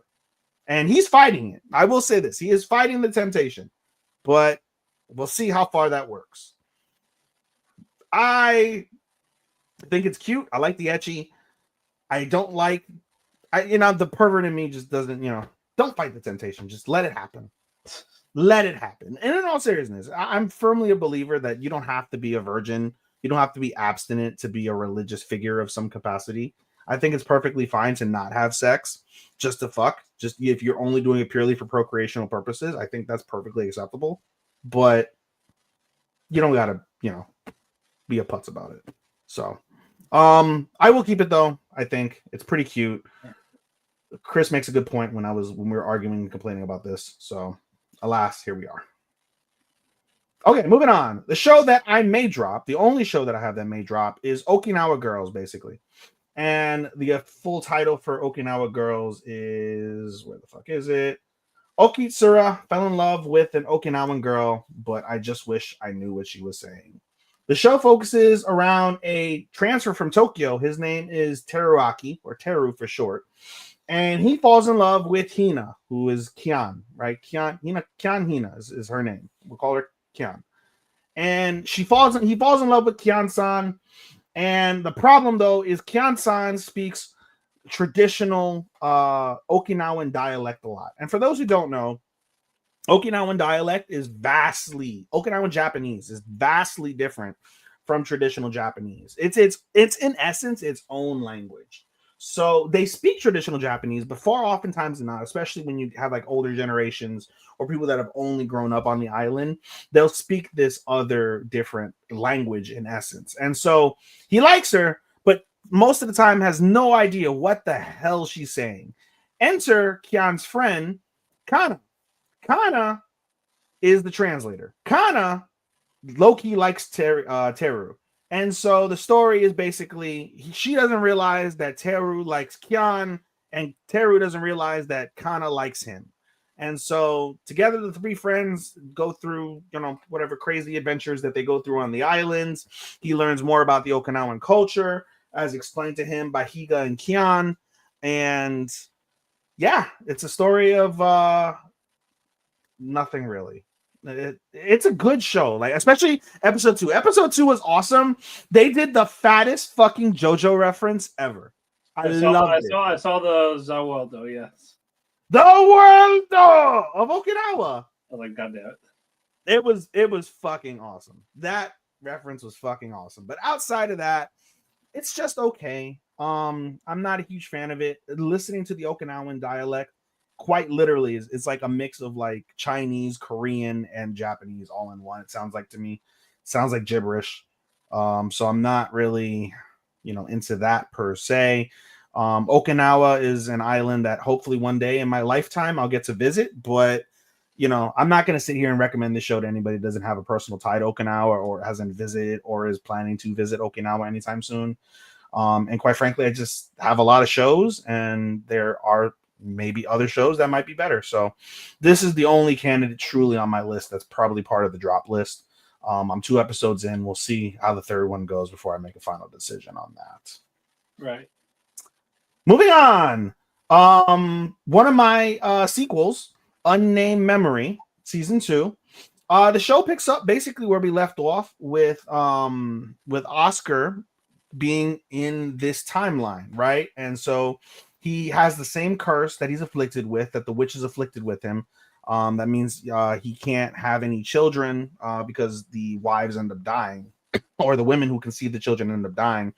And he's fighting it. I will say this. He is fighting the temptation, but we'll see how far that works. I think it's cute. I like the ecchi. I don't like, the pervert in me just doesn't, don't fight the temptation. Just let it happen. Let it happen. And in all seriousness, I'm firmly a believer that you don't have to be a virgin. You don't have to be abstinent to be a religious figure of some capacity. I think it's perfectly fine to not have sex just to fuck. Just if you're only doing it purely for procreational purposes, I think that's perfectly acceptable. But you don't gotta, be a putz about it. So I will keep it though. I think it's pretty cute. Chris makes a good point when we were arguing and complaining about this. So alas, here we are. Okay, moving on. The show that I may drop, the only show that I have that may drop, is Okinawa Girls, basically. And the full title for Okinawa Girls is, where the fuck is it? Okitsura fell in love with an Okinawan girl, but I just wish I knew what she was saying. The show focuses around a transfer from Tokyo. His name is Teruaki, or Teru for short. And he falls in love with Hina, who is Kian, right? Kian Hina is her name. We'll call her Kian. And he falls in love with Kian-san. And the problem, though, is Kian-san speaks traditional Okinawan dialect a lot. And for those who don't know, Okinawan Japanese is vastly different from traditional Japanese. It's in essence its own language. So they speak traditional Japanese, but far oftentimes not, especially when you have like older generations or people that have only grown up on the island, they'll speak this other different language in essence. And so he likes her, but most of the time has no idea what the hell she's saying. Enter Kian's friend, Kana. Kana is the translator. Kana low-key likes Teru. And so the story is basically she doesn't realize that Teru likes Kian, and Teru doesn't realize that Kana likes him. And so together the 3 friends go through, whatever crazy adventures that they go through on the islands. He learns more about the Okinawan culture, as explained to him by Higa and Kian. And yeah, it's a story of nothing really. It's a good show, like especially episode 2. Episode 2 was awesome. They did the fattest fucking JoJo reference ever. I loved it. I saw the Zaweldo, yes. The world of Okinawa. I was like, God damn it. It was fucking awesome. That reference was fucking awesome. But outside of that, it's just okay. I'm not a huge fan of it. Listening to the Okinawan dialect, quite literally, it's like a mix of like Chinese, Korean, and Japanese all in one. It sounds like to me. It sounds like gibberish. So I'm not really, into that per se. Okinawa is an island that hopefully one day in my lifetime I'll get to visit, but I'm not going to sit here and recommend this show to anybody that doesn't have a personal tie to Okinawa or hasn't visited or is planning to visit Okinawa anytime soon. And quite frankly, I just have a lot of shows, and there are maybe other shows that might be better. So this is the only candidate truly on my list that's probably part of the drop list. I'm 2 episodes in. We'll see how the third one goes before I make a final decision on that. Right. Moving on. One of my sequels, Unnamed Memory, season 2. The show picks up basically where we left off with Oscar being in this timeline, right? And so he has the same curse that he's afflicted with, that the witch is afflicted with him. That means he can't have any children because the wives end up dying, or the women who conceive the children end up dying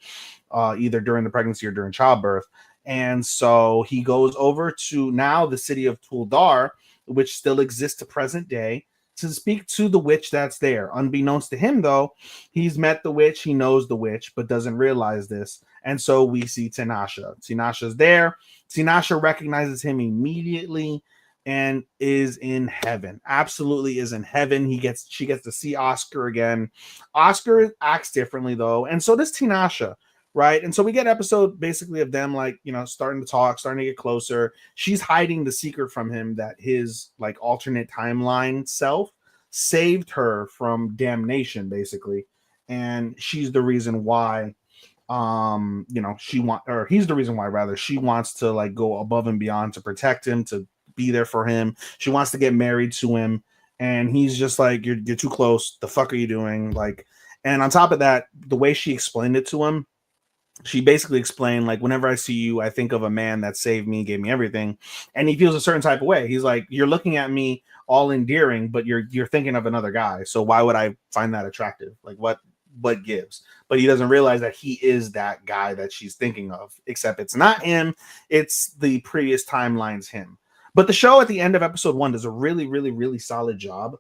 either during the pregnancy or during childbirth. And so he goes over to now the city of Tuldar, which still exists to present day, to speak to the witch that's there. Unbeknownst to him, though, he's met the witch, he knows the witch, but doesn't realize this. And so we see Tinashe. Tinashe's there. Tinashe recognizes him immediately and is in heaven. Absolutely is in heaven. She gets to see Oscar again. Oscar acts differently, though, and so does Tinashe. Right. And so we get an episode basically of them starting to talk, starting to get closer. She's hiding the secret from him that his alternate timeline self saved her from damnation, basically. And she's the reason why he's the reason why rather she wants to go above and beyond to protect him, to be there for him. She wants to get married to him. And he's just like, you're too close. The fuck are you doing? And on top of that, the way she explained it to him, she basically explained, whenever I see you, I think of a man that saved me, gave me everything. And he feels a certain type of way. He's like, you're looking at me all endearing, but you're thinking of another guy. So why would I find that attractive? What gives? But he doesn't realize that he is that guy that she's thinking of, except it's not him. It's the previous timeline's him. But the show at the end of episode 1 does a really, really, really solid job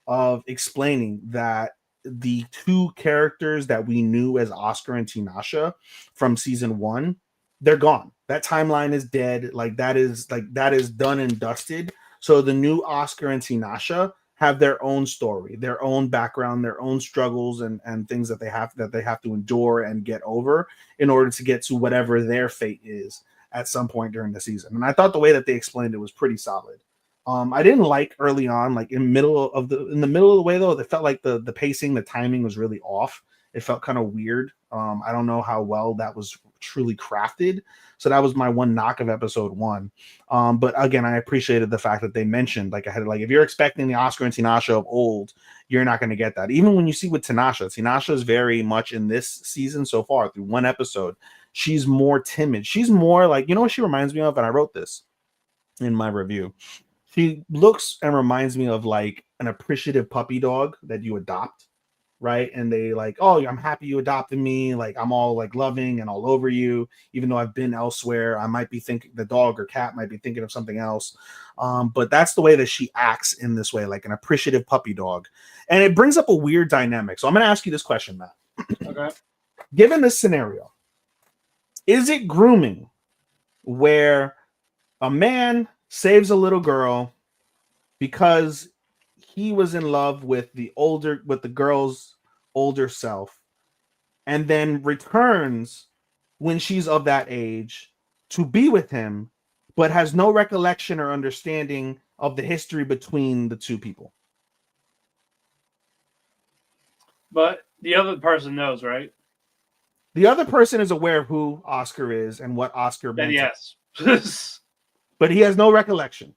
of explaining that the 2 characters that we knew as Oscar and Tinashe from season 1, they're gone. That timeline is dead. That is done and dusted. So the new Oscar and Tinashe have their own story, their own background, their own struggles and things that they have to endure and get over in order to get to whatever their fate is at some point during the season. And I thought the way that they explained it was pretty solid. I didn't like early on, in the middle of the way though, it felt like the pacing, the timing was really off. It felt kind of weird. I don't know how well that was truly crafted. So that was my one knock of episode 1. But again, I appreciated the fact that they mentioned, if you're expecting the Oscar and Tinashe of old, you're not going to get that. Even when you see with Tinashe is very much in this season so far through 1 episode, she's more timid. She's more what she reminds me of, and I wrote this in my review. She looks and reminds me of an appreciative puppy dog that you adopt, right? And they oh, I'm happy you adopted me. I'm all loving and all over you, even though I've been elsewhere. I might be thinking the dog or cat might be thinking of something else. But that's the way that she acts in this way, an appreciative puppy dog. And it brings up a weird dynamic. So I'm going to ask you this question, Matt. Okay. Given this scenario, is it grooming where a man saves a little girl because he was in love with the girl's older self, and then returns when she's of that age to be with him, but has no recollection or understanding of the history between the 2 people? But the other person knows, right? The other person is aware of who Oscar is and what Oscar meant. Yes. But he has no recollection.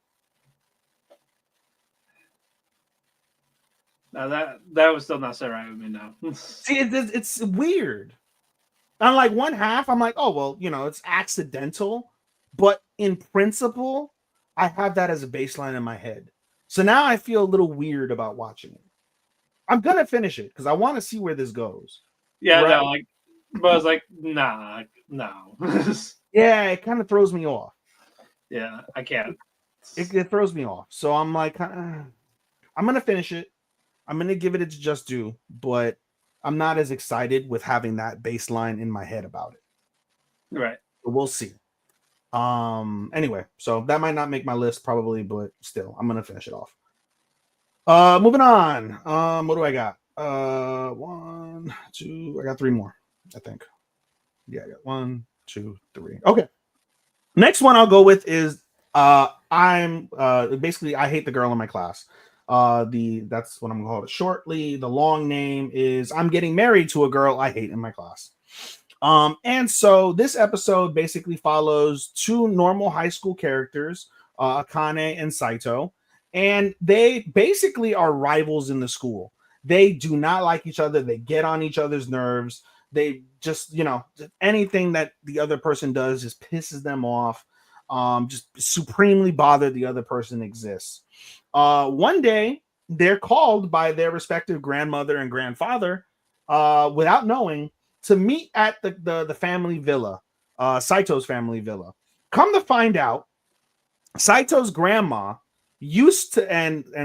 That was still not set right with me now. See, it's weird. On like one half, I'm like, oh well, it's accidental, but in principle, I have that as a baseline in my head. So now I feel a little weird about watching it. I'm gonna finish it because I want to see where this goes. Yeah, right? no, but I was like, nah, no. Yeah, it kind of throws me off. Yeah, I can't. It throws me off. So I'm like, I'm gonna finish it. I'm gonna give it its just due, but I'm not as excited with having that baseline in my head about it. Right. But we'll see. Anyway, so that might not make my list probably, but still, I'm gonna finish it off. Moving on. What do I got? 1, 2. I got 3 more, I think. Yeah, I got 1, 2, 3. Okay. Next one I'll go with is I'm basically I hate the girl in my class. That's what I'm gonna call it shortly. The long name is I'm getting married to a girl I hate in my class. And so this episode basically follows 2 normal high school characters, Akane and Saito, and they basically are rivals in the school. They do not like each other. They get on each other's nerves. They just, anything that the other person does just pisses them off. Just supremely bothered the other person exists. One day, they're called by their respective grandmother and grandfather without knowing to meet at the family villa, Saito's family villa. Come to find out, Saito's grandma used to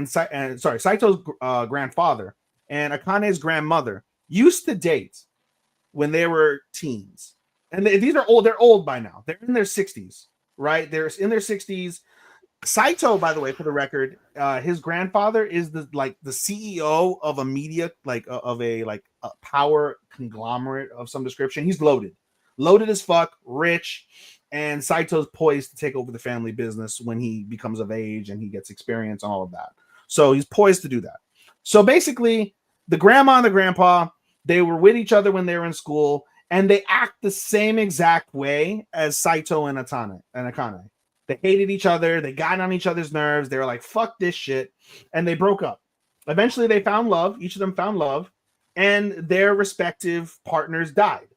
Saito's grandfather and Akane's grandmother used to date when they were teens. And these are old, they're old by now. They're in their 60s, right? They're in their 60s. Saito, by the way, for the record, his grandfather is the CEO of a media, of a power conglomerate of some description. He's loaded as fuck, rich, and Saito's poised to take over the family business when he becomes of age and he gets experience and all of that. So he's poised to do that. So basically, the grandma and the grandpa, they were with each other when they were in school, and they act the same exact way as Saito and Akane. They hated each other. They got on each other's nerves. They were like, fuck this shit. And they broke up. Eventually, they found love. Each of them found love. And their respective partners died.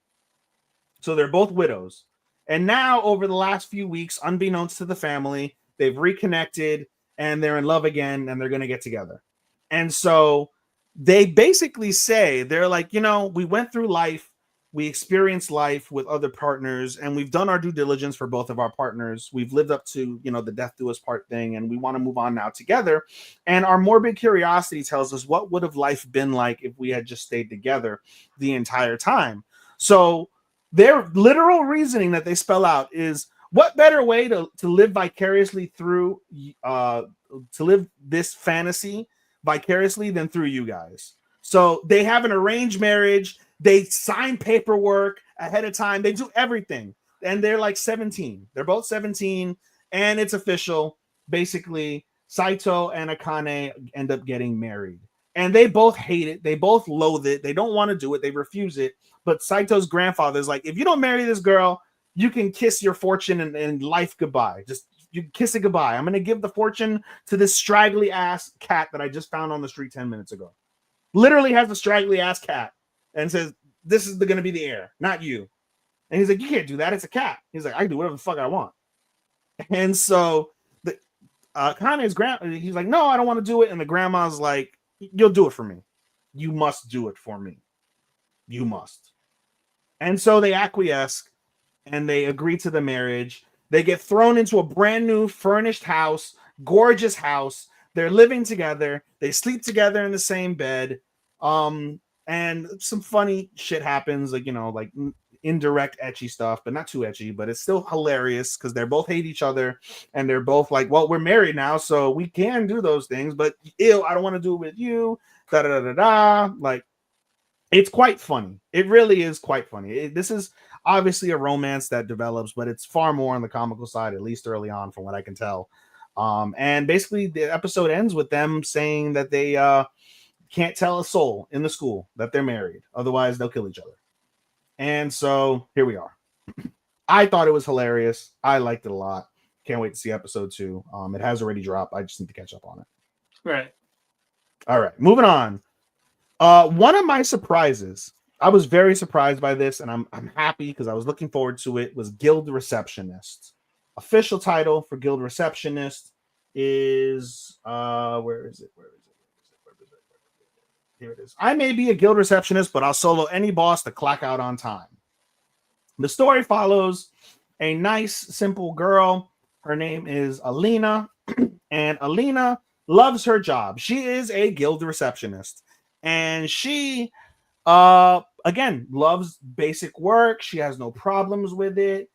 So they're both widows. And now, over the last few weeks, unbeknownst to the family, they've reconnected and they're in love again and they're going to get together. And so they basically say, they're like, we went through life. We experienced life with other partners and we've done our due diligence for both of our partners. We've lived up to, the death do us part thing, and we want to move on now together. And our morbid curiosity tells us, what would have life been like if we had just stayed together the entire time? So their literal reasoning that they spell out is, what better way to live vicariously through, to live this fantasy vicariously than through you guys? So they have an arranged marriage. They sign paperwork ahead of time. They do everything. And they're like 17. They're both 17. And it's official. Basically, Saito and Akane end up getting married. And they both hate it. They both loathe it. They don't want to do it. They refuse it. But Saito's grandfather is like, if you don't marry this girl, you can kiss your fortune and life goodbye. Just you kiss it goodbye. I'm going to give the fortune to this straggly ass cat that I just found on the street 10 minutes ago. Literally has a straggly ass cat. And says, this is going to be the heir, not you. And he's like, you can't do that. It's a cat. He's like, I can do whatever the fuck I want. And so the Kane's he's like, no, I don't want to do it. And the grandma's like, you'll do it for me. You must do it for me. You must. And so they acquiesce and they agree to the marriage. They get thrown into a brand new furnished house, gorgeous house. They're living together. They sleep together in the same bed. And some funny shit happens, like indirect etchy stuff, but not too etchy, but it's still hilarious because they both hate each other and they're both like, well, we're married now, so we can do those things, but ew, I don't want to do it with you. Da da da da. Like, it's quite funny. It really is quite funny. This is obviously a romance that develops, but it's far more on the comical side, at least early on, from what I can tell. And basically, the episode ends with them saying that they can't tell a soul in the school that they're married. Otherwise, they'll kill each other. And so here we are. I thought it was hilarious. I liked it a lot. Can't wait to see episode 2. It has already dropped. I just need to catch up on it. Right. All right. Moving on. One of my surprises, I was very surprised by this, and I'm happy because I was looking forward to it, was Guild Receptionist. Official title for Guild Receptionist is where is it? Here it is. I may be a guild receptionist, but I'll solo any boss to clock out on time. The story follows a nice, simple girl. Her name is Alina, and Alina loves her job. She is a guild receptionist, and she again loves basic work. She has no problems with it.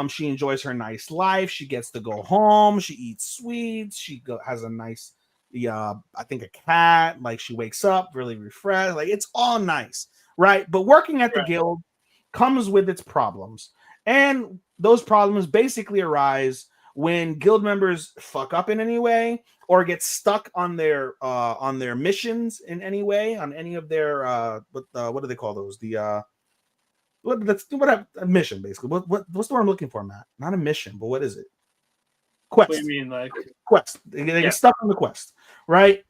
She enjoys her nice life. She gets to go home. She eats sweets. Has a nice, I think a cat. Like she wakes up really refreshed. Like it's all nice, right? But working at the guild comes with its problems, and those problems basically arise when guild members fuck up in any way or get stuck on their missions in any way, on any of their what do they call those? The a mission basically. What's the word I'm looking for, Matt? Not a mission, but what is it? Quest. What do you mean, like quest? They get stuck on the quest, right?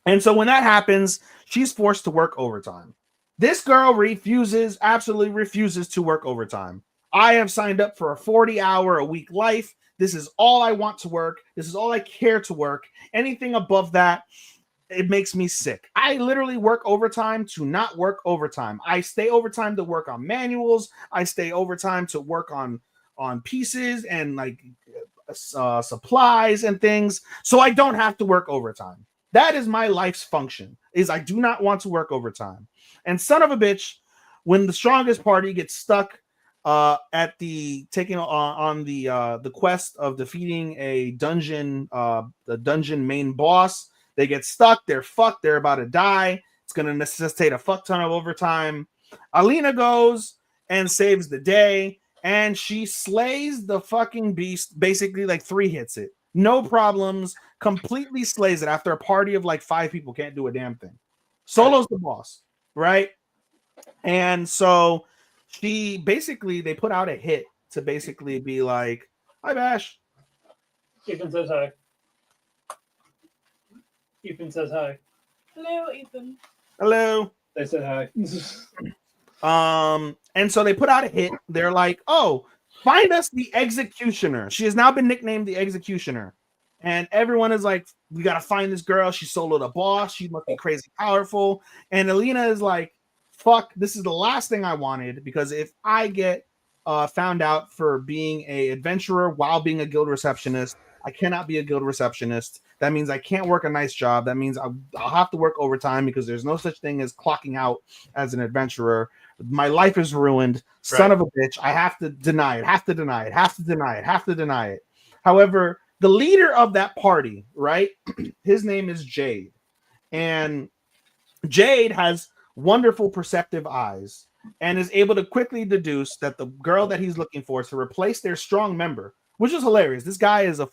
And so when that happens, she's forced to work overtime. This girl absolutely refuses to work overtime. I have signed up for a 40-hour-a-week life. This is all I want to work. This is all I care to work. Anything above that, it makes me sick. I literally work overtime to not work overtime. I stay overtime to work on manuals. I stay overtime to work on pieces and like supplies and things, so I don't have to work overtime. That is my life's function, is I do not want to work overtime. And son of a bitch, when the strongest party gets stuck at the quest of defeating the dungeon main boss, they get stuck, they're fucked, they're about to die. It's going to necessitate a fuck ton of overtime. Alina goes and saves the day, and she slays the fucking beast, basically like 3 hits it. No problems, completely slays it after a party of like 5 people can't do a damn thing. Solo's the boss, right? And so they put out a hit to basically be like, hi, Bash. Ethan says hi. Ethan says hi. Hello, Ethan. Hello. They said hi. And so they put out a hit. They're like, oh, find us the Executioner. She has now been nicknamed the Executioner. And everyone is like, we got to find this girl. She soloed a boss. She must be crazy powerful. And Alina is like, fuck, this is the last thing I wanted, because if I get found out for being a adventurer while being a guild receptionist, I cannot be a guild receptionist. That means I can't work a nice job. That means I'll have to work overtime, because there's no such thing as clocking out as an adventurer. My life is ruined. Son of a bitch. I have to deny it. Have to deny it. Have to deny it. Have to deny it. However, the leader of that party, right? His name is Jade. And Jade has wonderful perceptive eyes and is able to quickly deduce that the girl that he's looking for to replace their strong member, which is hilarious. This guy is the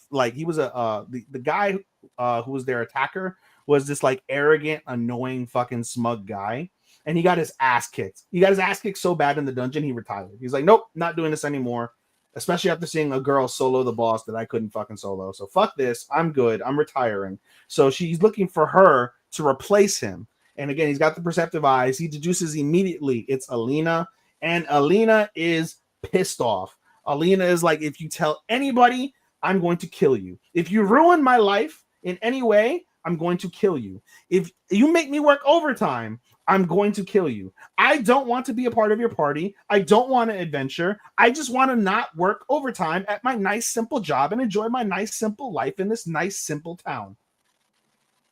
guy who was their attacker was this like arrogant, annoying, fucking smug guy. And he got his ass kicked. He got his ass kicked so bad in the dungeon, he retired. He's like, nope, not doing this anymore. Especially after seeing a girl solo the boss that I couldn't fucking solo. So fuck this. I'm good. I'm retiring. So she's looking for her to replace him. And again, he's got the perceptive eyes. He deduces immediately it's Alina. And Alina is pissed off. Alina is like, if you tell anybody, I'm going to kill you. If you ruin my life in any way, I'm going to kill you. If you make me work overtime, I'm going to kill you. I don't want to be a part of your party. I don't want to adventure. I just want to not work overtime at my nice, simple job and enjoy my nice, simple life in this nice, simple town.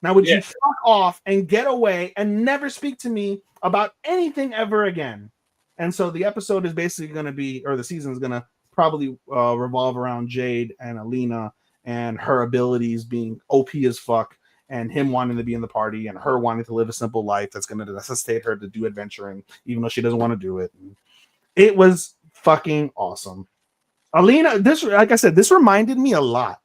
Now, would you fuck off and get away and never speak to me about anything ever again? And so the episode is basically going to be, or the season is going to probably revolve around Jade and Alina and her abilities being OP as fuck, and him wanting to be in the party and her wanting to live a simple life that's going to necessitate her to do adventuring, even though she doesn't want to do it. It was fucking awesome. Alina, like I said, this reminded me a lot.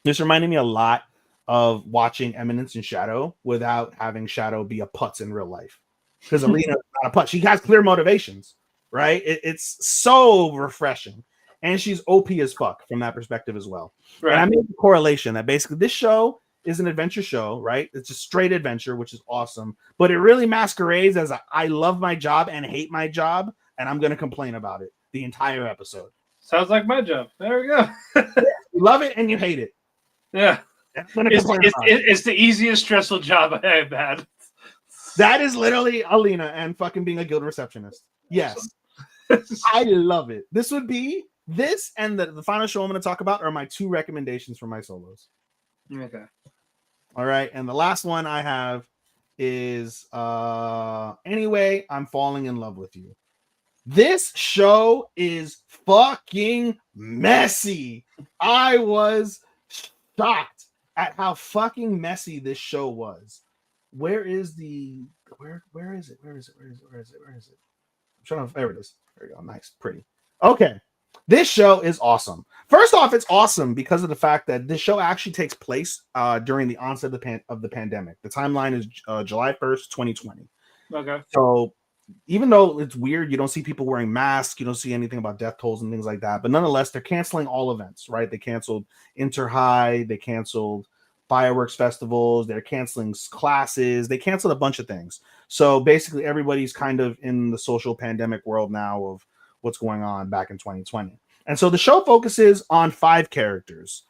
This reminded me a lot of watching Eminence in Shadow without having Shadow be a putz in real life. Because Alina is not a putz. She has clear motivations, right? It's so refreshing. And she's OP as fuck from that perspective as well. Right. And I made the correlation that basically this show is an adventure show, right? It's a straight adventure, which is awesome, but it really masquerades as I love my job and hate my job, and I'm going to complain about it the entire episode. Sounds like my job. There we go. You love it and you hate it. Yeah. It's the easiest stressful job I have had. That is literally Alina and fucking being a guild receptionist. Yes. I love it. This would be this and the final show I'm going to talk about are my 2 recommendations for my solos. Okay. All right. And the last one I have is Anyway, I'm Falling in Love with You. This show is fucking messy. I was shocked at how fucking messy this show was. Where is it? I'm trying to, there it is. There we go. Nice, pretty. Okay. This show is awesome. First off, it's awesome because of the fact that this show actually takes place during the onset of the pandemic. The timeline is July 1st, 2020. Okay. So even though it's weird, you don't see people wearing masks, you don't see anything about death tolls and things like that. But nonetheless, they're canceling all events, right? They canceled Inter-High, they canceled fireworks festivals, they're canceling classes, they canceled a bunch of things. So basically everybody's kind of in the social pandemic world now of what's going on back in 2020. And so the show focuses on 5 characters.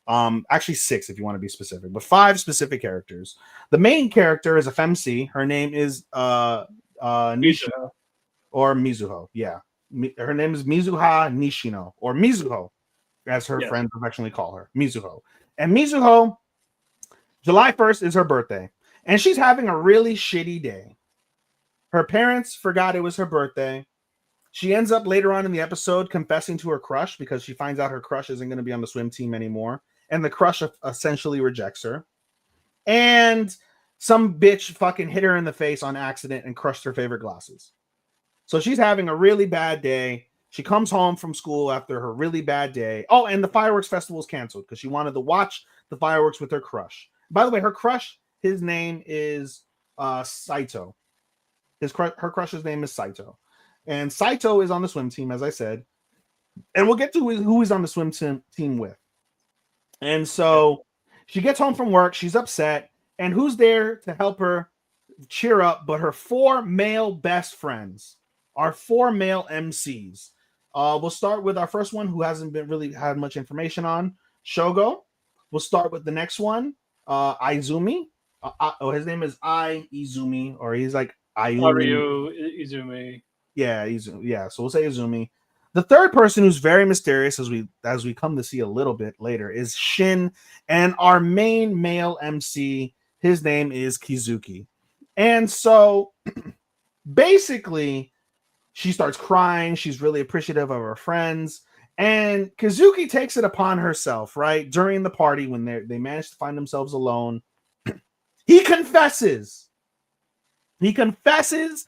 Actually 6 if you want to be specific, but 5 specific characters. The main character is a femc. Her name is Nishino or Mizuho. Yeah. Her name is Mizuha Nishino or Mizuho, as her friends affectionately call her, Mizuho. And Mizuho, July 1st is her birthday, and she's having a really shitty day. Her parents forgot it was her birthday. She ends up later on in the episode confessing to her crush because she finds out her crush isn't going to be on the swim team anymore, and the crush essentially rejects her. And some bitch fucking hit her in the face on accident and crushed her favorite glasses. So she's having a really bad day. She comes home from school after her really bad day. Oh, and the fireworks festival is canceled because she wanted to watch the fireworks with her crush. By the way, her crush, his name is Saito. Her crush's name is Saito. And Saito is on the swim team, as I said. And we'll get to who he's on the swim team with. And so she gets home from work. She's upset. And who's there to help her cheer up but her 4 male best friends, our 4 male MCs. We'll start with our first one who hasn't been really had much information on, Shogo. We'll start with the next one, Izumi. His name is Izumi, or he's like Izumi. Yeah, Izumi. Yeah, so we'll say Izumi. The third person who's very mysterious, as we come to see a little bit later, is Shin, and our main male MC, his name is Kizuki. And so basically, she starts crying. She's really appreciative of her friends. And Kizuki takes it upon herself, right? During the party when they manage to find themselves alone. He confesses. He confesses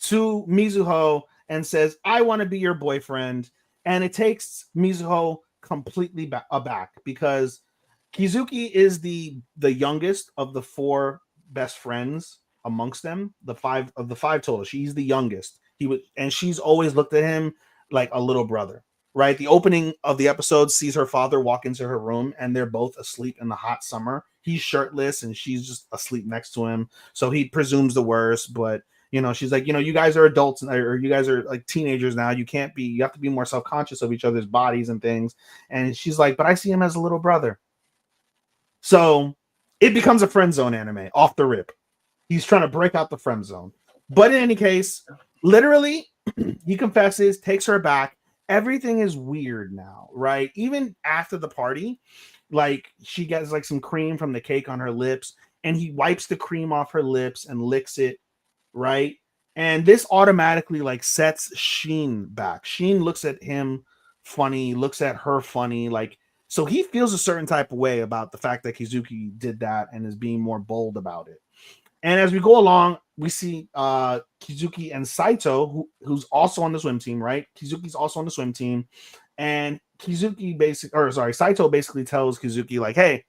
to Mizuho and says, I want to be your boyfriend. And it takes Mizuho completely aback because Kizuki is the youngest of the 4 best friends amongst them. The 5 total. She's the youngest. And she's always looked at him like a little brother, right? The opening of the episode sees her father walk into her room and they're both asleep in the hot summer. He's shirtless and she's just asleep next to him. So he presumes the worst, but she's like, you guys are adults or you guys are like teenagers now. You have to be more self-conscious of each other's bodies and things. And she's like, but I see him as a little brother. So it becomes a friend zone anime off the rip. He's trying to break out the friend zone. But in any case, literally, he confesses, takes her back. Everything is weird now, right? Even after the party, like she gets like some cream from the cake on her lips and he wipes the cream off her lips and licks it, right? And this automatically like sets Sheen back. Sheen looks at him funny, looks at her funny, like, so he feels a certain type of way about the fact that Kizuki did that and is being more bold about it. And as we go along, we see Kizuki and Saito, who's also on the swim team, right? Kizuki's also on the swim team. And Saito basically tells Kizuki, like, hey,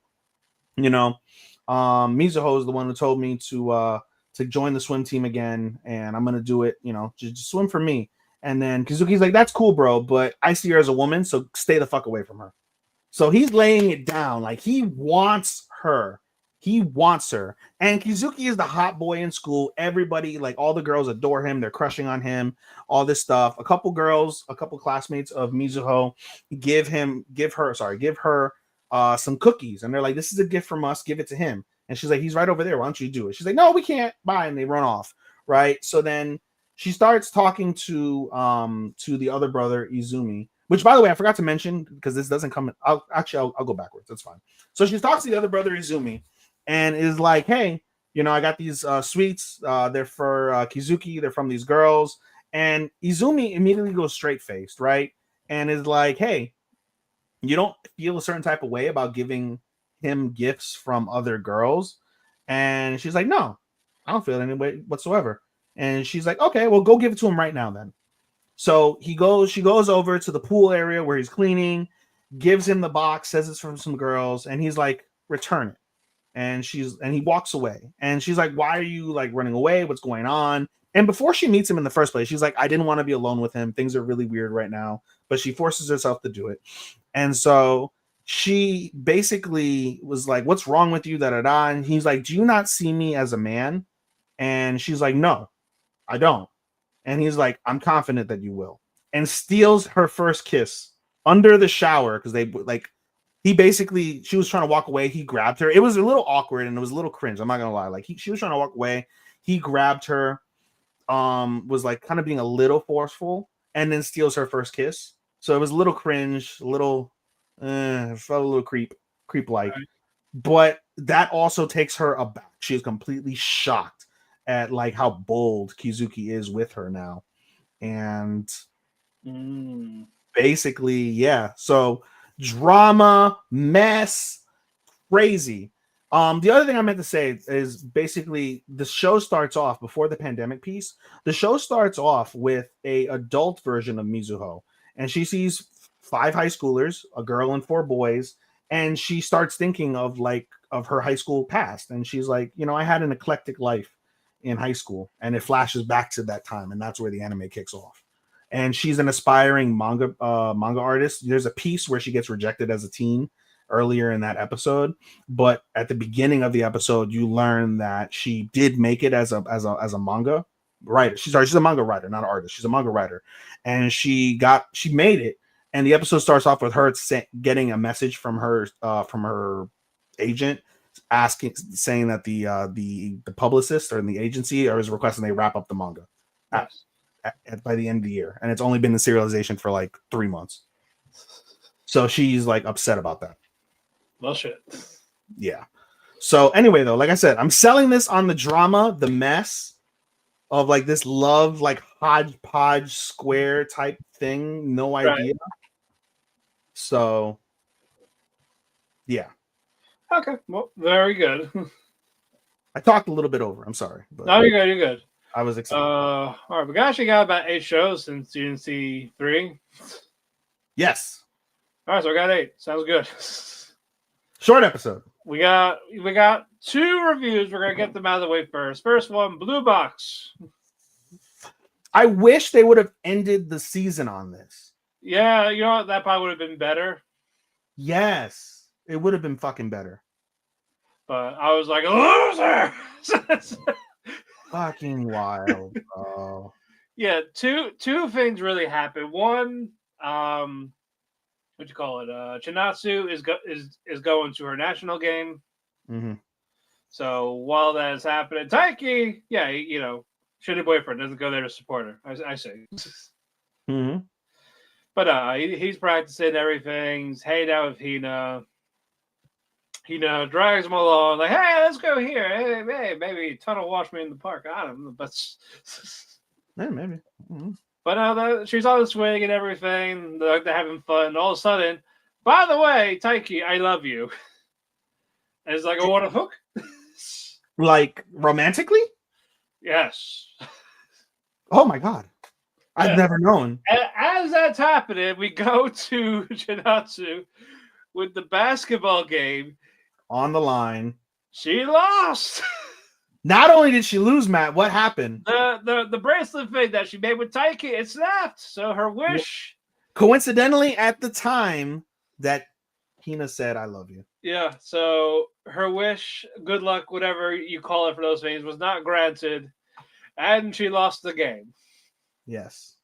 Mizuho is the one who told me to join the swim team again, and I'm gonna do it, just swim for me. And then Kizuki's like, that's cool, bro, but I see her as a woman, so stay the fuck away from her. So he's laying it down, like he wants her. He wants her. And Kizuki is the hot boy in school. Everybody, like all the girls adore him. They're crushing on him, all this stuff. A couple classmates of Mizuho give her some cookies. And they're like, this is a gift from us. Give it to him. And she's like, he's right over there. Why don't you do it? She's like, no, we can't. Bye. And they run off. Right. So then she starts talking to the other brother, Izumi, which, by the way, I forgot to mention because this doesn't come. I'll go backwards. That's fine. So she talks to the other brother, Izumi, and is like, hey, I got these sweets. They're for Kizuki. They're from these girls. And Izumi immediately goes straight-faced, right? And is like, hey, you don't feel a certain type of way about giving him gifts from other girls? And she's like, no, I don't feel any way whatsoever. And she's like, okay, well, go give it to him right now then. So she goes over to the pool area where he's cleaning, gives him the box, says it's from some girls, and he's like, return it. And he walks away. And she's like, why are you like running away? What's going on? And before she meets him in the first place, she's like, I didn't want to be alone with him. Things are really weird right now. But she forces herself to do it. And so she basically was like, what's wrong with you? Da-da-da. And he's like, do you not see me as a man? And she's like, no, I don't. And he's like, I'm confident that you will. And steals her first kiss under the shower because she was trying to walk away. He grabbed her. It was a little awkward and it was a little cringe. I'm not going to lie. Like she was trying to walk away. He grabbed her, was like kind of being a little forceful and then steals her first kiss. So it was a little cringe, felt a little creep-like. Right. But that also takes her aback. She is completely shocked at like how bold Kizuki is with her now. And basically, yeah. So drama, mess, crazy. The other thing I meant to say is basically the show starts off before the pandemic piece. The show starts off with a adult version of Mizuho, and she sees 5 high schoolers, a girl and 4 boys, and she starts thinking of her high school past. And she's like, I had an eclectic life in high school, and it flashes back to that time, and that's where the anime kicks off. And she's an aspiring manga artist. There's a piece where she gets rejected as a teen earlier in that episode, but at the beginning of the episode, you learn that she did make it as a manga writer. She's a manga writer, not an artist. She's a manga writer, and she made it. And the episode starts off with her getting a message from her agent saying that the publicist or in the agency is requesting they wrap up the manga by the end of the year, and it's only been in serialization for like 3 months. So she's like upset about that. Well, shit. Yeah. So anyway, though, like I said, I'm selling this on the drama, the mess of like this love, like hodgepodge square type thing. No idea. Right. So, yeah. Okay. Well, very good. I talked a little bit over. I'm sorry. But no, you're good. You're good. I was excited. All right. We actually got about 8 shows since you didn't see 3. Yes. All right. So we got 8. Sounds good. Short episode. We got 2 reviews. We're gonna get them out of the way first. First one, Blue Box. I wish they would have ended the season on this. Yeah, you know what? That probably would have been better. Yes, it would have been fucking better. But I was like, a loser. Fucking wild, bro. Yeah, two things really happened. One, what you call it? Chinatsu is going to her national game. Mm-hmm. So while that is happening, Taiki, yeah, shitty boyfriend doesn't go there to support her. I say. Mm-hmm. But he's practicing everything. He's hanging out with Hina. Hina drags him along, like, hey, let's go here. Hey, maybe tunnel wash me in the park. I don't know, but yeah, maybe. Mm-hmm. But she's on the swing and everything. They're having fun. All of a sudden, by the way, Taiki, I love you. And it's like, I want a hook. Like, romantically? Yes. Oh, my God. I've never known. And as that's happening, we go to Chinatsu with the basketball game. On the line. She lost. Not only did she lose, Matt, what happened? The bracelet thing that she made with Taiki, it snapped. So her wish. Coincidentally, at the time that Hina said, "I love you." Yeah, so her wish, good luck, whatever you call it for those things, was not granted, and she lost the game. Yes.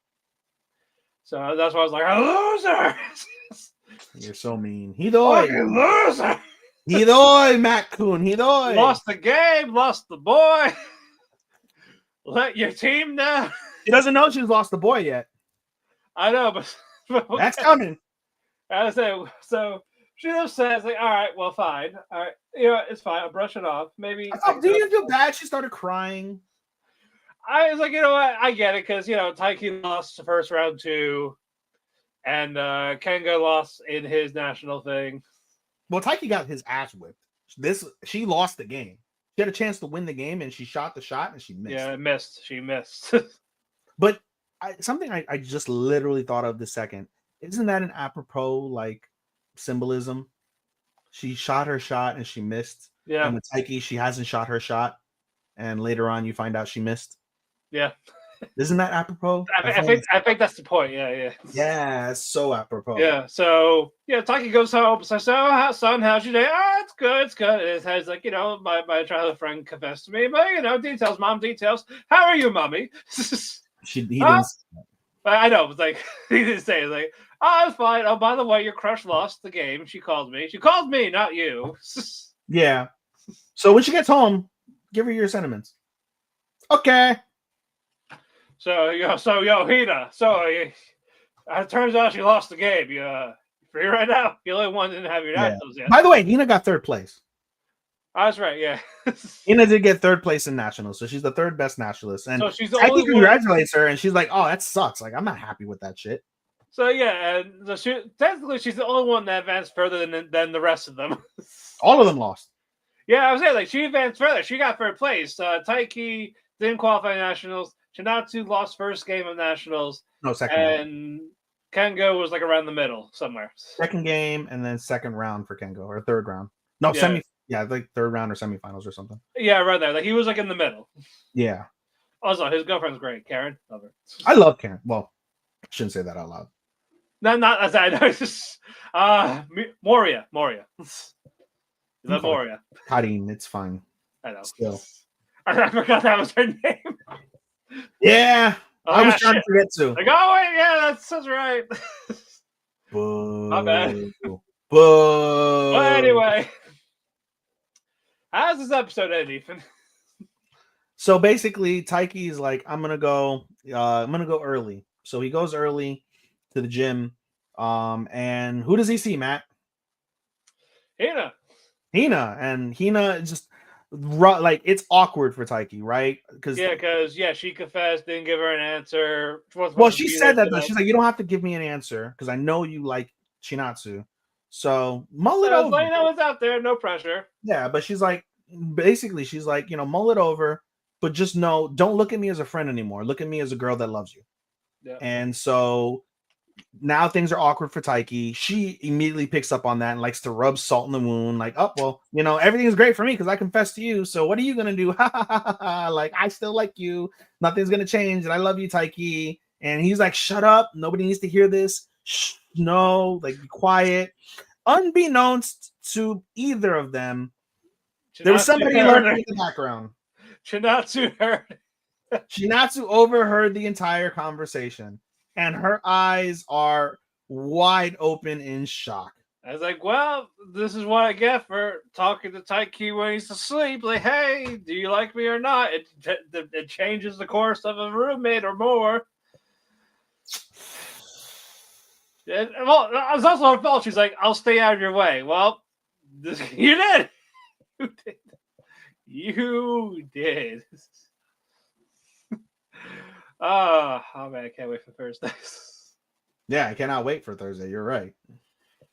So that's why I was like, a loser! You're so mean. Hidoi. Fucking loser! Hidoi, Matt Kun. Hidoi. Lost the game, lost the boy. Let your team down. She doesn't know she's lost the boy yet. I know, but That's coming. I say, so she just says, like, all right, well, fine. All right, you know, it's fine. I'll brush it off. Maybe. Do you feel bad? She started crying. I was like, you know what? I get it because, you know, Taiki lost the first round too, and Kenga lost in his national thing. Well, Taiki got his ass whipped. She lost the game. She had a chance to win the game, and she shot the shot, and she missed. Yeah, missed. She missed. But something I just literally thought of this second. Isn't that an apropos like symbolism? She shot her shot and she missed. Yeah. And with Taiki, she hasn't shot her shot, and later on you find out she missed. Yeah. Isn't that apropos? I think that's the point. Yeah. Yeah, it's so apropos. Yeah. So yeah, Taiki goes home. So son, how's your day? Oh, it's good. It's good. It has like, you know, my childhood friend confessed to me, but you know, details, mom, details. How are you, mommy? He didn't. I know. It's like he didn't say it. Like, oh, it's fine. Oh, by the way, your crush lost the game. She called me. She called me, not you. Yeah. So when she gets home, give her your sentiments. Okay. So Hina. So it turns out she lost the game. You free right now? You only one didn't have your nationals yet. By the way, Hina got third place. Oh, that's right. Yeah. Hina did get third place in nationals, so she's the third best nationalist. And so she's the Taiki only congratulates her, and she's like, "Oh, that sucks. Like, I'm not happy with that shit." So yeah, and technically she's the only one that advanced further than the rest of them. All of them lost. Yeah, I was saying, like, she advanced further. She got third place. Taiki didn't qualify nationals. Chinatsu lost first game of nationals. No, second. And Kengo was like around the middle somewhere. Second game and then second round for Kengo, or third round. No, yeah. Like third round or semifinals or something. Yeah, right there. Like he was like in the middle. Yeah. Also, his girlfriend's great, Karen. Love her. I love Karen. Well, I shouldn't say that out loud. Not as I know. It's just Moria. You love Moria. Karin, it's fine. I know. Still. I forgot that was her name. Yeah. I was trying to forget too. Like, oh wait, yeah, that's right. Boo. My bad. Boo. But anyway, how's this episode end, Ethan? So basically, Taiki's like, I'm gonna go early. So he goes early to the gym. And who does he see, Matt? Hina, and Hina just like, it's awkward for Taiki, right? Because she confessed, didn't give her an answer. Well, she said that though. She's like, you don't have to give me an answer because I know you like Chinatsu. So mull it over. I know it's out there, no pressure. Yeah, but she's like, you know, mull it over, but just know, don't look at me as a friend anymore. Look at me as a girl that loves you. Yeah. And so now things are awkward for Taiki. She immediately picks up on that and likes to rub salt in the wound. Like, oh, well, you know, everything's great for me because I confessed to you. So what are you going to do? Like, I still like you. Nothing's going to change. And I love you, Taiki. And he's like, shut up. Nobody needs to hear this. Shh, no, like, be quiet. Unbeknownst to either of them, there was somebody lurking in the background. Chinatsu heard. Chinatsu overheard the entire conversation. And her eyes are wide open in shock. I was like, well, this is what I get for talking to Taiki when he's asleep. Like, hey, do you like me or not? It changes the course of a roommate or more. Well, it was also her fault. She's like, I'll stay out of your way. Well, you did. You did. Oh man, I can't wait for Thursdays. Yeah, I cannot wait for Thursday. You're right.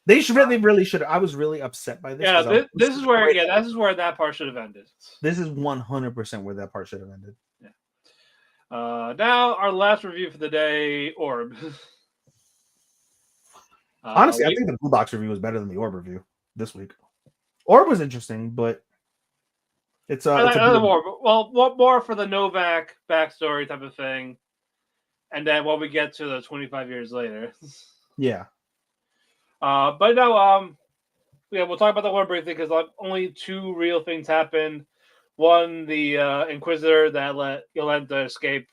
They really should. I was really upset by this. Yeah, this is where that part should have ended. This is 100% where that part should have ended. Yeah. Now our last review for the day, Orb. Honestly, I think the Bulldogs review was better than the Orb review this week. Orb was interesting, but it's more for the Novak backstory type of thing, and then when we get to the 25 years later. Yeah. But no, we'll talk about the one briefly because only two real things happened. One, the Inquisitor that let Yolenta escape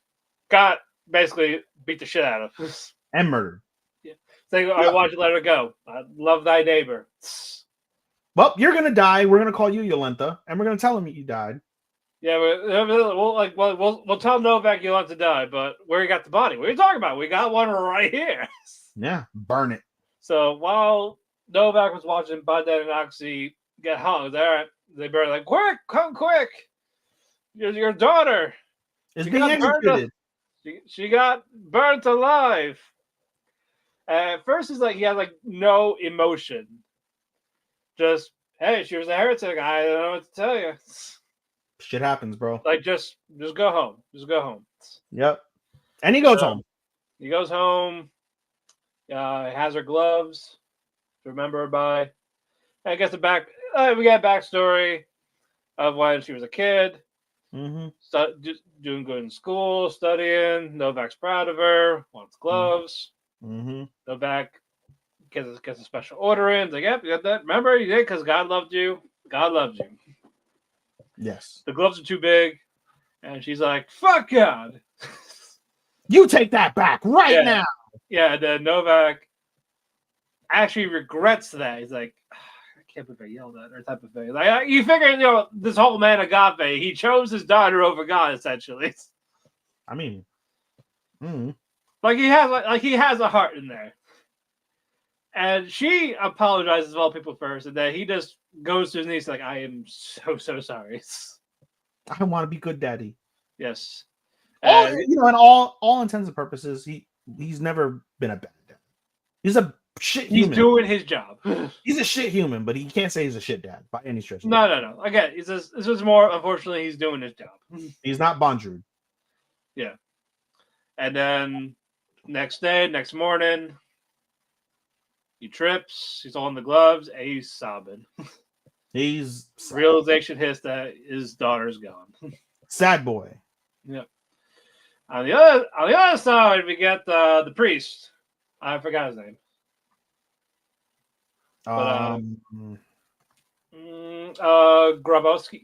got basically beat the shit out of and murdered. Yeah. Saying, I want you to let her go. I love thy neighbor. Well, you're gonna die. We're gonna call you Yolenta, and we're gonna tell him you died. Yeah, we'll tell Novak Yolenta died, but where you got the body? What are you talking about? We got one right here. Yeah, burn it. So while Novak was watching Baden and Oxy get hung, they were like, quick, come quick. Your daughter is being executed. She got burnt alive. At first, it's like he had like no emotion. Just, hey, she was a heretic. I don't know what to tell you. Shit happens, bro. Like, just go home. Just go home. Yep. And he goes home. He goes home. He has her gloves to remember her by. I guess we got a backstory of when she was a kid. Mm-hmm. Just doing good in school, studying. Novak's proud of her. Wants gloves. Mm-hmm. Novak gets a special order in. He's like, yep, you got that. Remember, you did because God loved you. God loved you. Yes. The gloves are too big. And she's like, fuck God. You take that back right now. Yeah, then Novak actually regrets that. He's like, I can't believe I yelled at her, type of thing. Like, you figure, this whole man agape, he chose his daughter over God, essentially. I mean, like he has a heart in there. And she apologizes to all people first, and then he just goes to his knees like, I am so sorry. I want to be good daddy. Yes. In all intents and purposes, he's never been a bad dad. He's a shit human. He's doing his job. He's a shit human, but he can't say he's a shit dad by any stretch. No. Again, this is more, unfortunately, he's doing his job. He's not Bondrewd. Yeah. And then next morning, he trips. He's on the gloves. And he's sobbing. He's realization hits that his daughter's gone. Sad boy. Yep. On the other side, we get the priest. I forgot his name. Grabowski.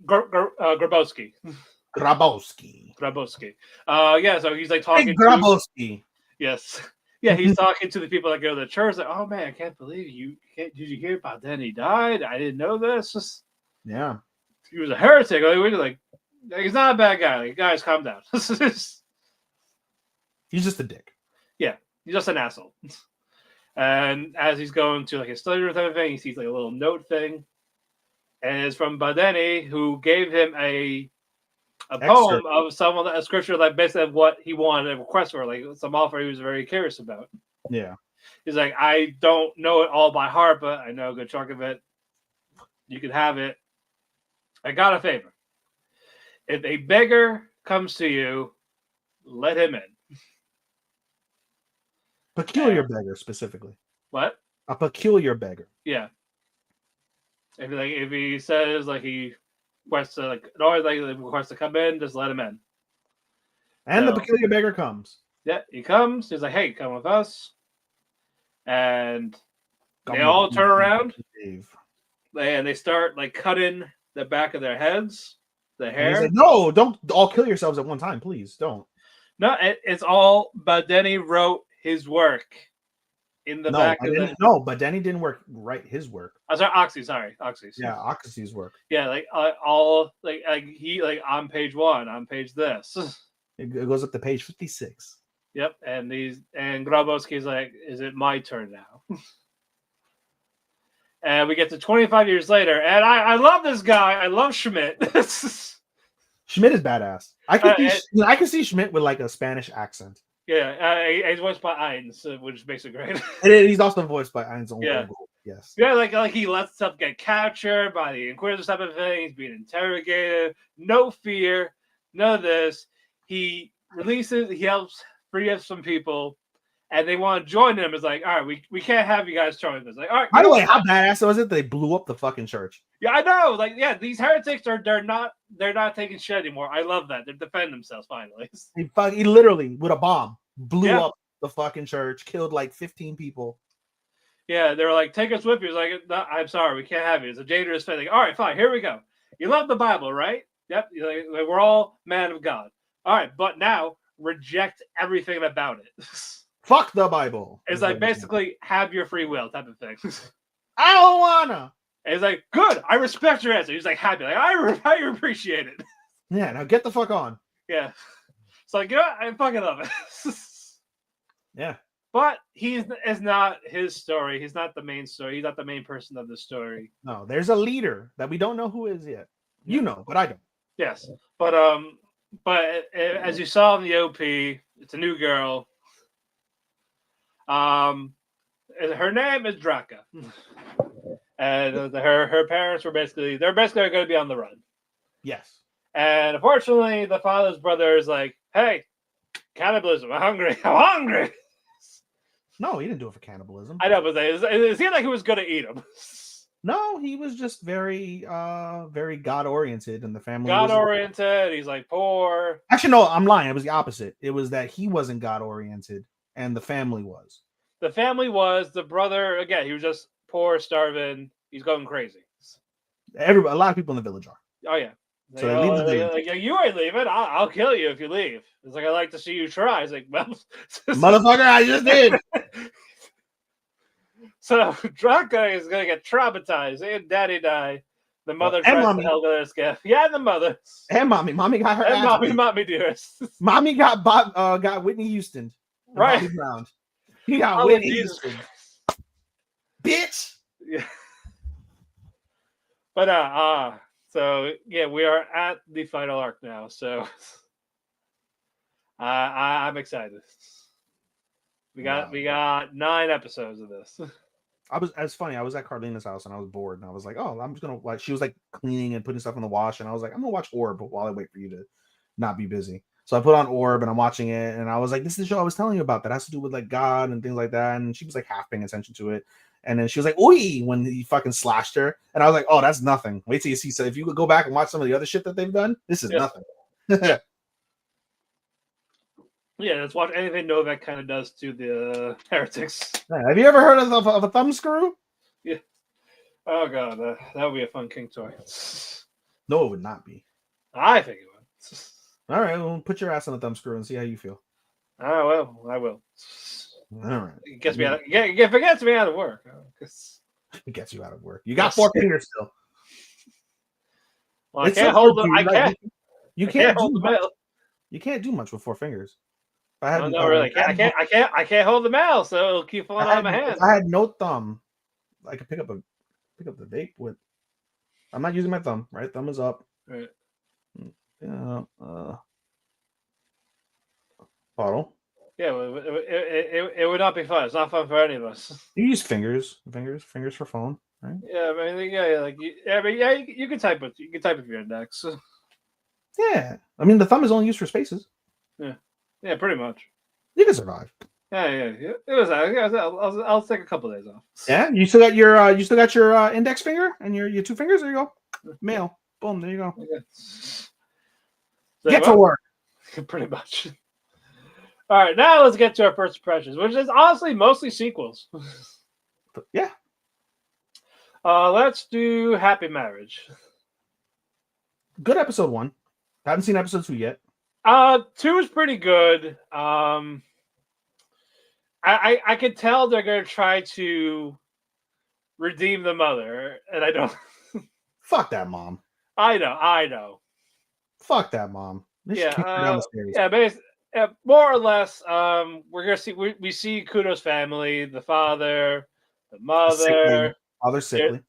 Yeah, so he's like talking. Grabowski. Yes. Yeah, he's talking to the people that go to the church. Like, oh man, I can't believe you. Did you hear about then he died? I didn't know this. Yeah. He was a heretic. Like, he's not a bad guy. Like, guys, calm down. He's just a dick. Yeah, he's just an asshole. And as he's going to like his study room type of thing, he sees like a little note thing. And it's from Badeni, who gave him a poem of a scripture, like basically of what he wanted, a request for, like some offer he was very curious about. Yeah. He's like, I don't know it all by heart, but I know a good chunk of it. You can have it. I got a favor. If a beggar comes to you, let him in. Peculiar beggar, specifically. What? A peculiar beggar. Yeah. If he says like he requests to come in, just let him in. And the peculiar beggar comes. Yeah, he comes. He's like, "Hey, come with us." And they all turn around. And they start like cutting the back of their heads, the hair. He's like, no, don't all kill yourselves at one time, please. Don't. No, it's all. Badeni wrote his work in the back of the. No, Badeni didn't write his work. I'm sorry, Oxy. Yeah, Oxy's work. Yeah, like all like he like on page 1, on page this. It goes up to page 56. Yep, and Grabowski's like, is it my turn now? And we get to 25 years later, and I love this guy. I love Schmidt. Schmidt is badass. I can see Schmidt with like a Spanish accent. Yeah, he's voiced by Ainz, which makes it great. And he's also voiced by Ainz. Yeah. Yes. Yeah, like he lets stuff get captured by the Inquisitor type of thing. He's being interrogated. No fear. None of this. He releases. He helps free up some people, and they want to join him. It's like, all right, we can't have you guys join us. Like, all right. By the way, how badass was it? They blew up the fucking church. Yeah, I know. Like, yeah, these heretics they're not taking shit anymore. I love that. They're defending themselves finally. He literally with a bomb blew up the fucking church, killed like 15 people. Yeah, they were like, take us with you. He's like, no, I'm sorry, we can't have you. It's a dangerous thing. Like, all right, fine, here we go. You love the Bible, right? Yep. Like, we're all man of God. All right, but now reject everything about it. Fuck the Bible. It's like basically have your free will type of thing. I don't wanna. And he's like, good, I respect your answer. He's like happy, like I appreciate it. Yeah, now get the fuck on. Yeah. So like, you know what? I fucking love it. Yeah. But it's not his story. He's not the main story. He's not the main person of the story. No, there's a leader that we don't know who is yet. You know, but I don't. Yes, but as you saw in the OP, it's a new girl. Her name is Draka, and her parents were basically going to be on the run. Yes. And unfortunately, the father's brother is like, "Hey, cannibalism! I'm hungry! I'm hungry!" No, he didn't do it for cannibalism. I know, but it seemed like he was going to eat him. No, he was just very God oriented, and the family God oriented. He's like poor. Actually, no, I'm lying. It was the opposite. It was that he wasn't God oriented, and the family was. The family was. The brother, again, he was just poor, starving. He's going crazy. A lot of people in the village are. Oh yeah. So they leave the village. Like, you ain't leaving. I'll kill you if you leave. It's like, I like to see you try. It's like, well, motherfucker, I just did. So Draka is gonna get traumatized. And daddy died. The mother tries to help her escape. Yeah, the mother. And mommy got her. And mommy dearest. Mommy got Whitney Houston. Right. Bobby Brown. He got Whitney Houston. Bitch. Yeah. But so yeah, we are at the final arc now. So I'm excited. We got 9 episodes of this. It's funny. I was at Carlina's house and I was bored, and I was like, "Oh, I'm just gonna watch." She was like cleaning and putting stuff in the wash, and I was like, "I'm gonna watch Orb while I wait for you to not be busy." So I put on Orb and I'm watching it, and I was like, "This is the show I was telling you about that has to do with like God and things like that." And she was like half paying attention to it, and then she was like, "Oi!" when he fucking slashed her, and I was like, "Oh, that's nothing. Wait till you see." So if you could go back and watch some of the other shit that they've done, this is nothing. Yeah, let's watch anything Novak kind of does to the heretics. Have you ever heard of a thumb screw? Yeah. Oh god, that would be a fun king toy. No, it would not be. I think it would. All right, well, put your ass on a thumb screw and see how you feel. Oh well, I will. All right. It gets me out. It gets me out of work. It gets you out of work. You got 4 fingers still. Well, I can't hold them. I can't. You can't hold the mail. You can't do much with 4 fingers. No, really. I can't hold the mail, so it'll keep falling out of my hand. If I had no thumb, I could pick up the vape with. I'm not using my thumb. Right, thumb is up. Right. Yeah. Bottle. Yeah, it would not be fun. It's not fun for any of us. You use fingers for phone, right? Yeah, I mean, you can type with your index. Yeah, I mean the thumb is only used for spaces. Yeah, pretty much. You can survive. Yeah. It was. I'll take a couple of days off. Yeah, you still got your index finger and your 2 fingers. There you go. Mail. Boom. There you go. Okay. So, Get to work. Pretty much. All right, now let's get to our first impressions, which is honestly mostly sequels. Yeah. Let's do Happy Marriage. Good episode 1. Haven't seen episode 2 yet. 2 is pretty good. I could tell they're gonna try to redeem the mother, and I don't. Fuck that mom. I know. Fuck that mom. More or less. We're gonna see. We see Kudo's family, the father, the mother. Father's sickly.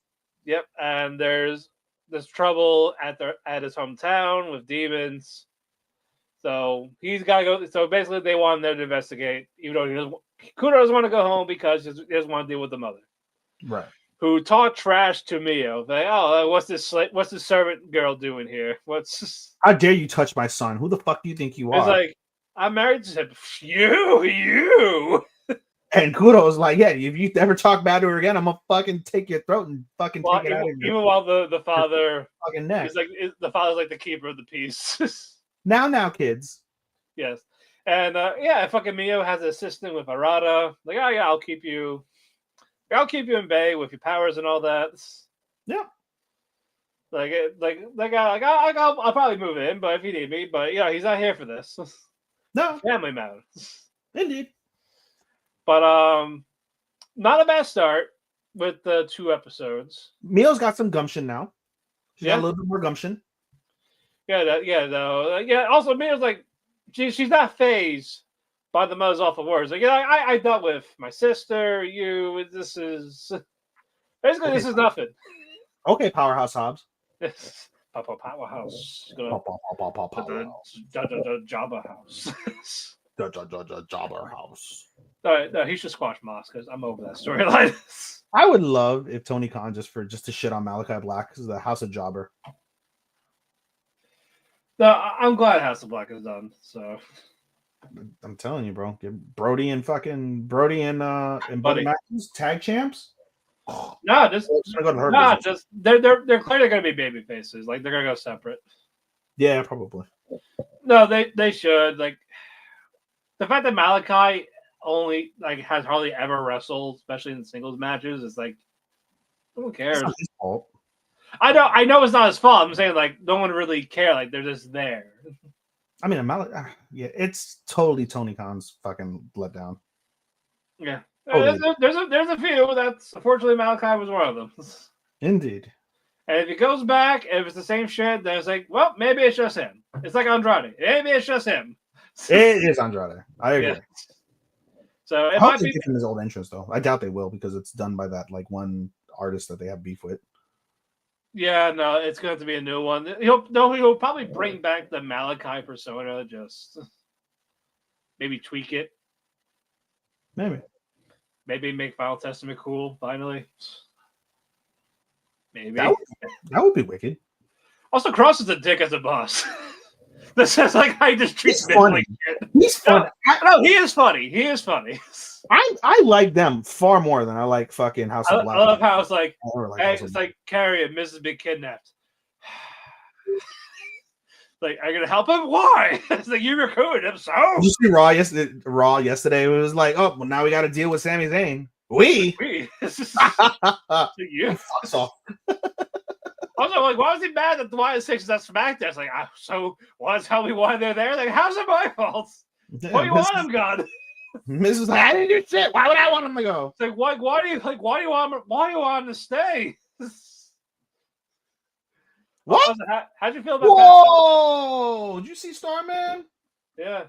Yep, and there's trouble at his hometown with demons. So he's got to go. So basically, they want them to investigate, even though Kudo doesn't want to go home because he doesn't want to deal with the mother, right? Who talked trash to Mio. Like, oh, what's this servant girl doing here? How dare you touch my son? Who the fuck do you think you are? It's like, I'm married to him. You. And Kudo's like, yeah, if you ever talk bad to her again, I'm gonna fucking take your throat and fucking take it out of your even while the father fucking neck. He's like, the father's like the keeper of the peace. Now, kids. Yes. And fucking Mio has an assistant with Arata. Like, oh yeah, I'll keep you I'll keep you in bay with your powers and all that. Yeah. I'll probably move in, but if you need me, but he's not here for this. No. Family matter. Indeed. But not a bad start with the 2 episodes. Mio's got some gumption now. She's got Yeah. a little bit more gumption. Also, Mio's like, she's not phased by the Mother's awful words. Like, I dealt with my sister, you. This is basically this is nothing. Okay, Powerhouse Hobbs. Powerhouse. Powerhouse. Jabba house. Jobber House. No, he should squash Moss because I'm over that storyline. I would love if Tony Khan just to shit on Malachi Black because the House of Jobber. No, I'm glad House of Black is done. So I'm telling you, bro. Get Brody and Buddy Matthews tag champs. No, they're clearly gonna be baby faces. Like they're gonna go separate. Yeah, probably. No, they should. Like the fact that Malachi only has hardly ever wrestled, especially in singles matches, is like who cares? It's not his fault. I know it's not his fault. I'm saying like no one really care. Like they're just there. I mean, it's totally Tony Khan's fucking letdown. Yeah. Totally. There's a few that's unfortunately Malachi was one of them. Indeed. And if he goes back, and if it's the same shit, then it's like, well, maybe it's just him. It's like Andrade. Maybe it's just him. It is Andrade. I agree. Yeah. So I hope they give him his old entrance though. I doubt they will because it's done by that one artist that they have beef with. Yeah, no, it's going to be a new one. He'll probably bring back the Malachi persona, just maybe tweak it. Maybe make Final Testament cool, finally. Maybe. That would be wicked. Also, Cross is a dick as a boss. This is like I just treat him like shit. He's funny. No, he is funny. He is funny. I like them far more than I like fucking House of Black. I love how it's like, hey, it's like Carrie and Mrs. Big kidnapped. Like, are you gonna help him? Why? It's like you recruited him, so. Did you see Raw yesterday? It was like, oh, well, now we got to deal with Sami Zayn. We. You. Fuck off. Also, like, why was he mad that the Wyatt Six is at SmackDown? It's like, so want to tell me why they're there? Like, how's it my fault? Yeah, What do you want him, God? Mrs. I didn't do shit. Why would I want him to go? It's like, why do you want him to stay? What? How'd you feel about Whoa! Did you see Starman? Yeah.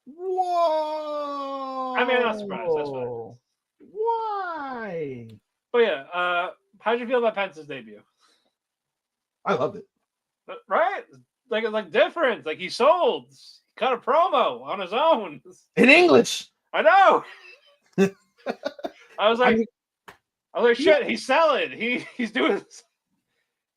Whoa! I mean, I'm not surprised. That's fine. Why? But yeah, how'd you feel about Pence's debut? I loved it. Right? Like it's like different. Like he sold. He cut a promo on his own. In English. I know. I was like, shit, he's selling. He's doing this.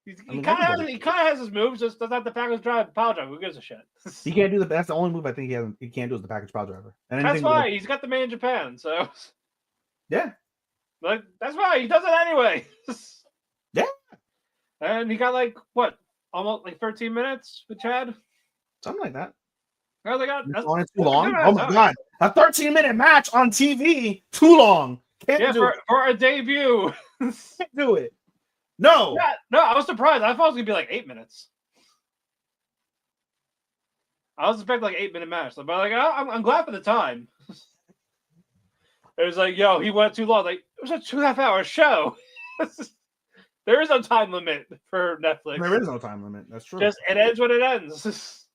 He kind of has his moves, just doesn't have the package drive power driver. Who gives a shit? He can't do that's the only move I think he can't do is the package power driver. And that's why he's got the made in Japan, so yeah. Like that's why he does it anyway. Yeah. And he got almost 13 minutes with Chad. Something like that. I was like, that's too long. Oh my god. A 13-minute match on TV. Too long. Can't do it. For a debut. Can't do it. No. Yeah, no, I was surprised. I thought it was gonna be 8 minutes. I was expecting 8-minute match, but I'm glad for the time. It was like, yo, he went too long. Like it was a 2.5-hour show. There is no time limit for Netflix. There is no time limit. That's true. Just it ends when it ends.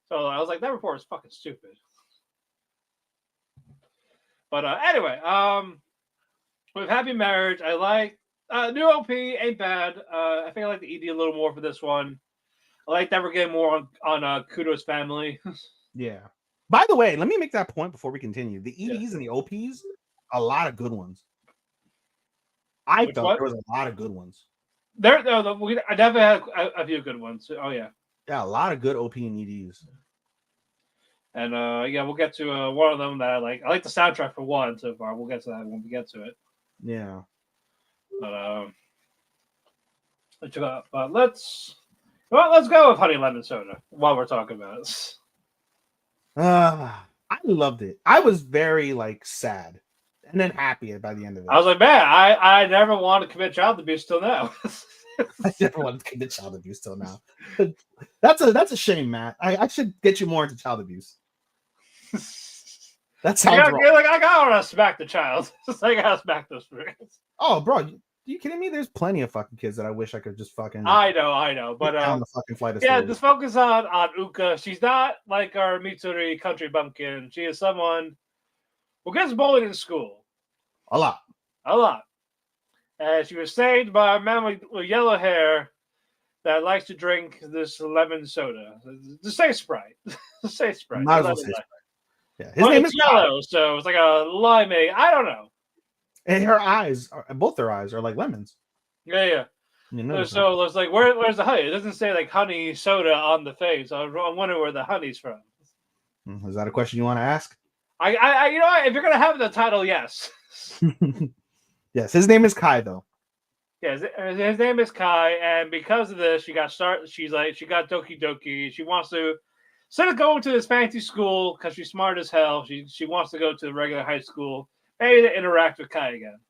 So I was like, that report is fucking stupid. But anyway, with Happy Marriage, I like new OP ain't bad. I think I like the ED a little more for this one. I like that we're getting more on Kudo's family. Yeah. By the way, let me make that point before we continue. The EDs and the OPs, a lot of good ones. I thought there was a lot of good ones. I definitely had a few good ones. Oh yeah. Yeah, a lot of good OP and EDs. And we'll get to one of them that I like. I like the soundtrack for one so far. We'll get to that when we get to it. Yeah. But let's go with Honey Lemon Soda while we're talking about it. I loved it. I was very sad and then happy by the end of it. I was like, man, I never wanted to commit child abuse till now. I never wanted to commit child abuse till now. That's a shame, Matt. I should get you more into child abuse. That sounds wrong. You're like, I gotta smack the child. I gotta smack those friends. Oh, bro, you kidding me? There's plenty of fucking kids that I wish I could just fucking. I know, but down the fucking flight of yeah, stairs. just focus on Uka. She's not like our Mitsuri country bumpkin. She is someone who gets bullied in school A lot. And she was saved by a man with yellow hair that likes to drink this lemon soda. The safe Sprite. The safe Sprite. Might as well say Sprite. Yeah, his name is yellow, so it's like a limeade. I don't know. And her eyes, both their eyes, are like lemons. Yeah. You know, so it's like, where's the honey? It doesn't say like honey soda on the face. I'm wondering where the honey's from. Is that a question you want to ask? I you know what? If you're gonna have the title, yes. Yes, his name is Kai though. Yes, his name is Kai, and because of this, she got Doki Doki. She wants to instead of going to this fancy school because she's smart as hell. She wants to go to the regular high school, maybe to interact with Kai again.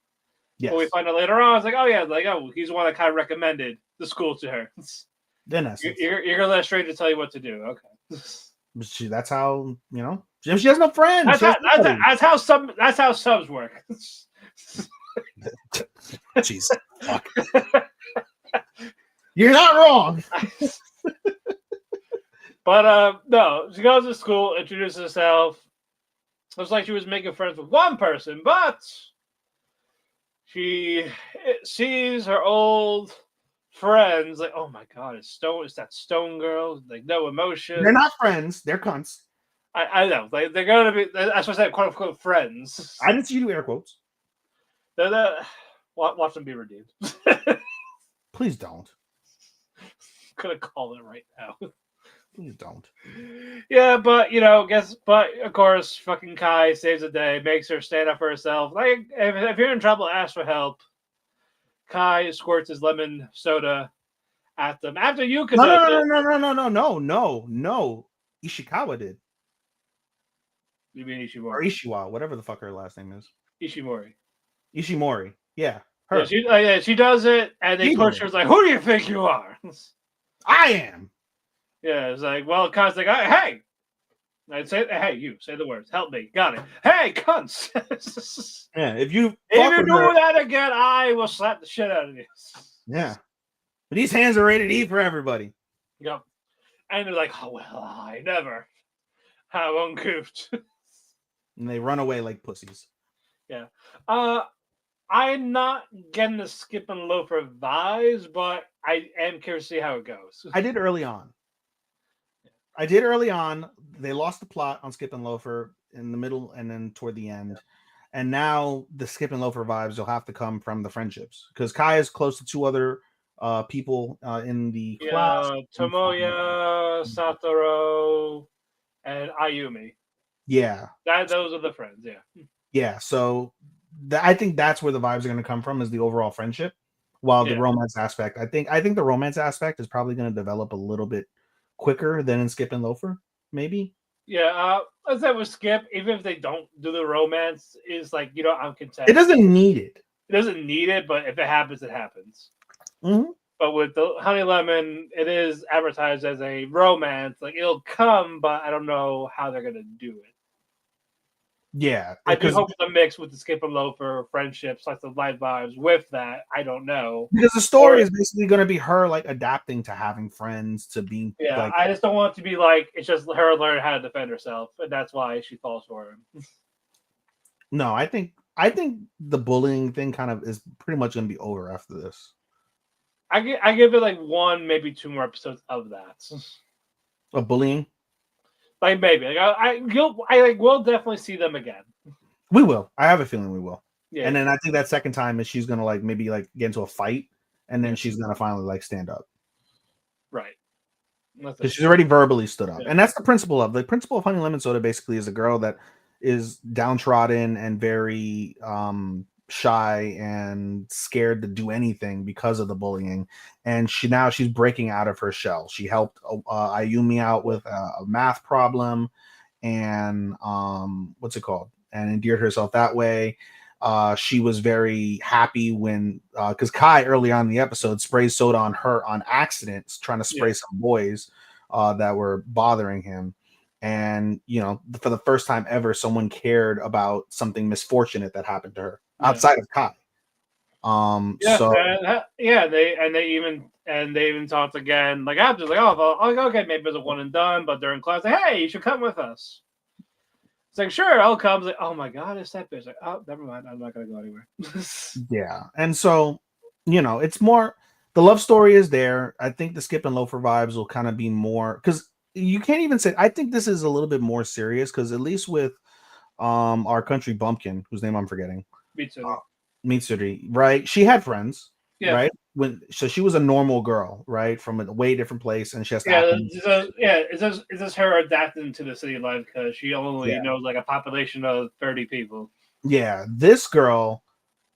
Yes. But we find out later on, I was like, oh yeah, he's the one that Kai recommended the school to her. Then you're gonna let a stranger tell you what to do, okay? That's how she has no friends. That's how subs work. Jeez, fuck. You're not wrong. But no, she goes to school, introduces herself. Looks like she was making friends with one person, but she sees her old friends. Like, oh my god, it's that Stone girl. Like, no emotion. They're not friends. They're cunts. I know. Like, they're gonna be. That's what I said, quote unquote friends. I didn't see you do air quotes. Watch them be redeemed. Please don't. Gonna call it right now. Please don't. Yeah, but but of course, fucking Kai saves the day, makes her stand up for herself. Like, if you're in trouble, ask for help. Kai squirts his lemon soda at them after you could. No. Ishikawa did. You mean Ishimori? Or Ishiwa, whatever the fuck her last name is. Ishimori. Yeah. Her. Yeah, she does it, and they push her. It's like, who do you think you are? I am. Yeah, it's like, well, Kai's like, hey. I'd say, hey, you say the words. Help me. Got it. Hey, cunts. Yeah, if you do that again, I will slap the shit out of you. Yeah. But these hands are rated E for everybody. Yep. And they're like, oh, well, I never have uncooped. And they run away like pussies. Yeah. I'm not getting the Skip and Loafer vibes, but I am curious to see how it goes. I did early on. They lost the plot on Skip and Loafer in the middle and then toward the end. Yeah. And now the Skip and Loafer vibes will have to come from the friendships. Because Kai is close to two other people in the class. Tomoya, Satoru, and Ayumi. Yeah. Those are the friends, yeah. Yeah, so I think that's where the vibes are going to come from, is the overall friendship. While the romance aspect, I think the romance aspect is probably going to develop a little bit quicker than in Skip and Loafer, maybe. Yeah, as I with Skip, even if they don't do the romance, is like, I'm content. It doesn't need it. It doesn't need it, but if it happens, it happens. Mm-hmm. But with the Honey Lemon, it is advertised as a romance. Like, it'll come, but I don't know how they're gonna do it. Yeah, I do hope it's a mix with the Skip and Loafer friendships, like the light vibes. With that, I don't know, because the story is basically going to be her like adapting to having friends, to being. Yeah, like, I just don't want it to be like it's just her learning how to defend herself, and that's why she falls for him. No, I think the bullying thing kind of is pretty much going to be over after this. I give it like one, maybe two more episodes of that. Of bullying. Like, maybe, we'll definitely see them again. We will. I have a feeling we will. Yeah. And then I think that second time is she's gonna maybe get into a fight, and then she's gonna finally stand up. Right. Because she's already verbally stood up, and that's the principle of Honey Lemon Soda. Basically, is a girl that is downtrodden and very shy and scared to do anything because of the bullying, and she's breaking out of her shell. She helped Ayumi out with a math problem, and what's it called, and endeared herself that way. She was very happy when because Kai early on in the episode sprays soda on her on accident, trying to spray some boys that were bothering him. And for the first time ever, someone cared about something misfortunate that happened to her outside of Kai. They even talked again, like after, like, okay, maybe it was a one and done, but during class, like, hey, you should come with us. It's like, sure, I'll come. It's like, oh my god, it's that bitch. Like, oh, never mind, I'm not gonna go anywhere. Yeah, and so it's more the love story is there. I think the Skip and Loafer vibes will kind of be more because you can't even say. I think this is a little bit more serious because at least with our country bumpkin, whose name I'm forgetting, Mitsuri, right? She had friends, right? So she was a normal girl, right, from a way different place, and she has to It's just her adapting to the city life because she only knows like a population of 30 people. Yeah, this girl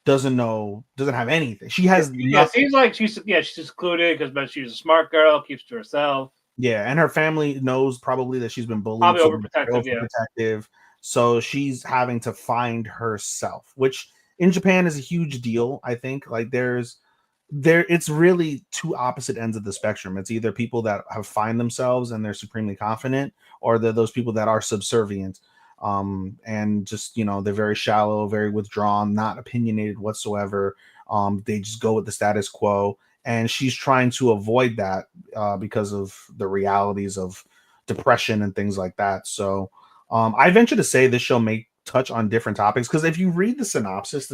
doesn't have anything. She has nothing. Seems like she's secluded because she's a smart girl, keeps to herself. Yeah, and her family knows probably that she's been bullied, probably overprotective. So she's having to find herself, which in Japan is a huge deal. I think like it's really two opposite ends of the spectrum. It's either people that have find themselves and they're supremely confident, or they're those people that are subservient. And just they're very shallow, very withdrawn, not opinionated whatsoever. They just go with the status quo, and she's trying to avoid that because of the realities of depression and things like that. So I venture to say this show may touch on different topics because if you read the synopsis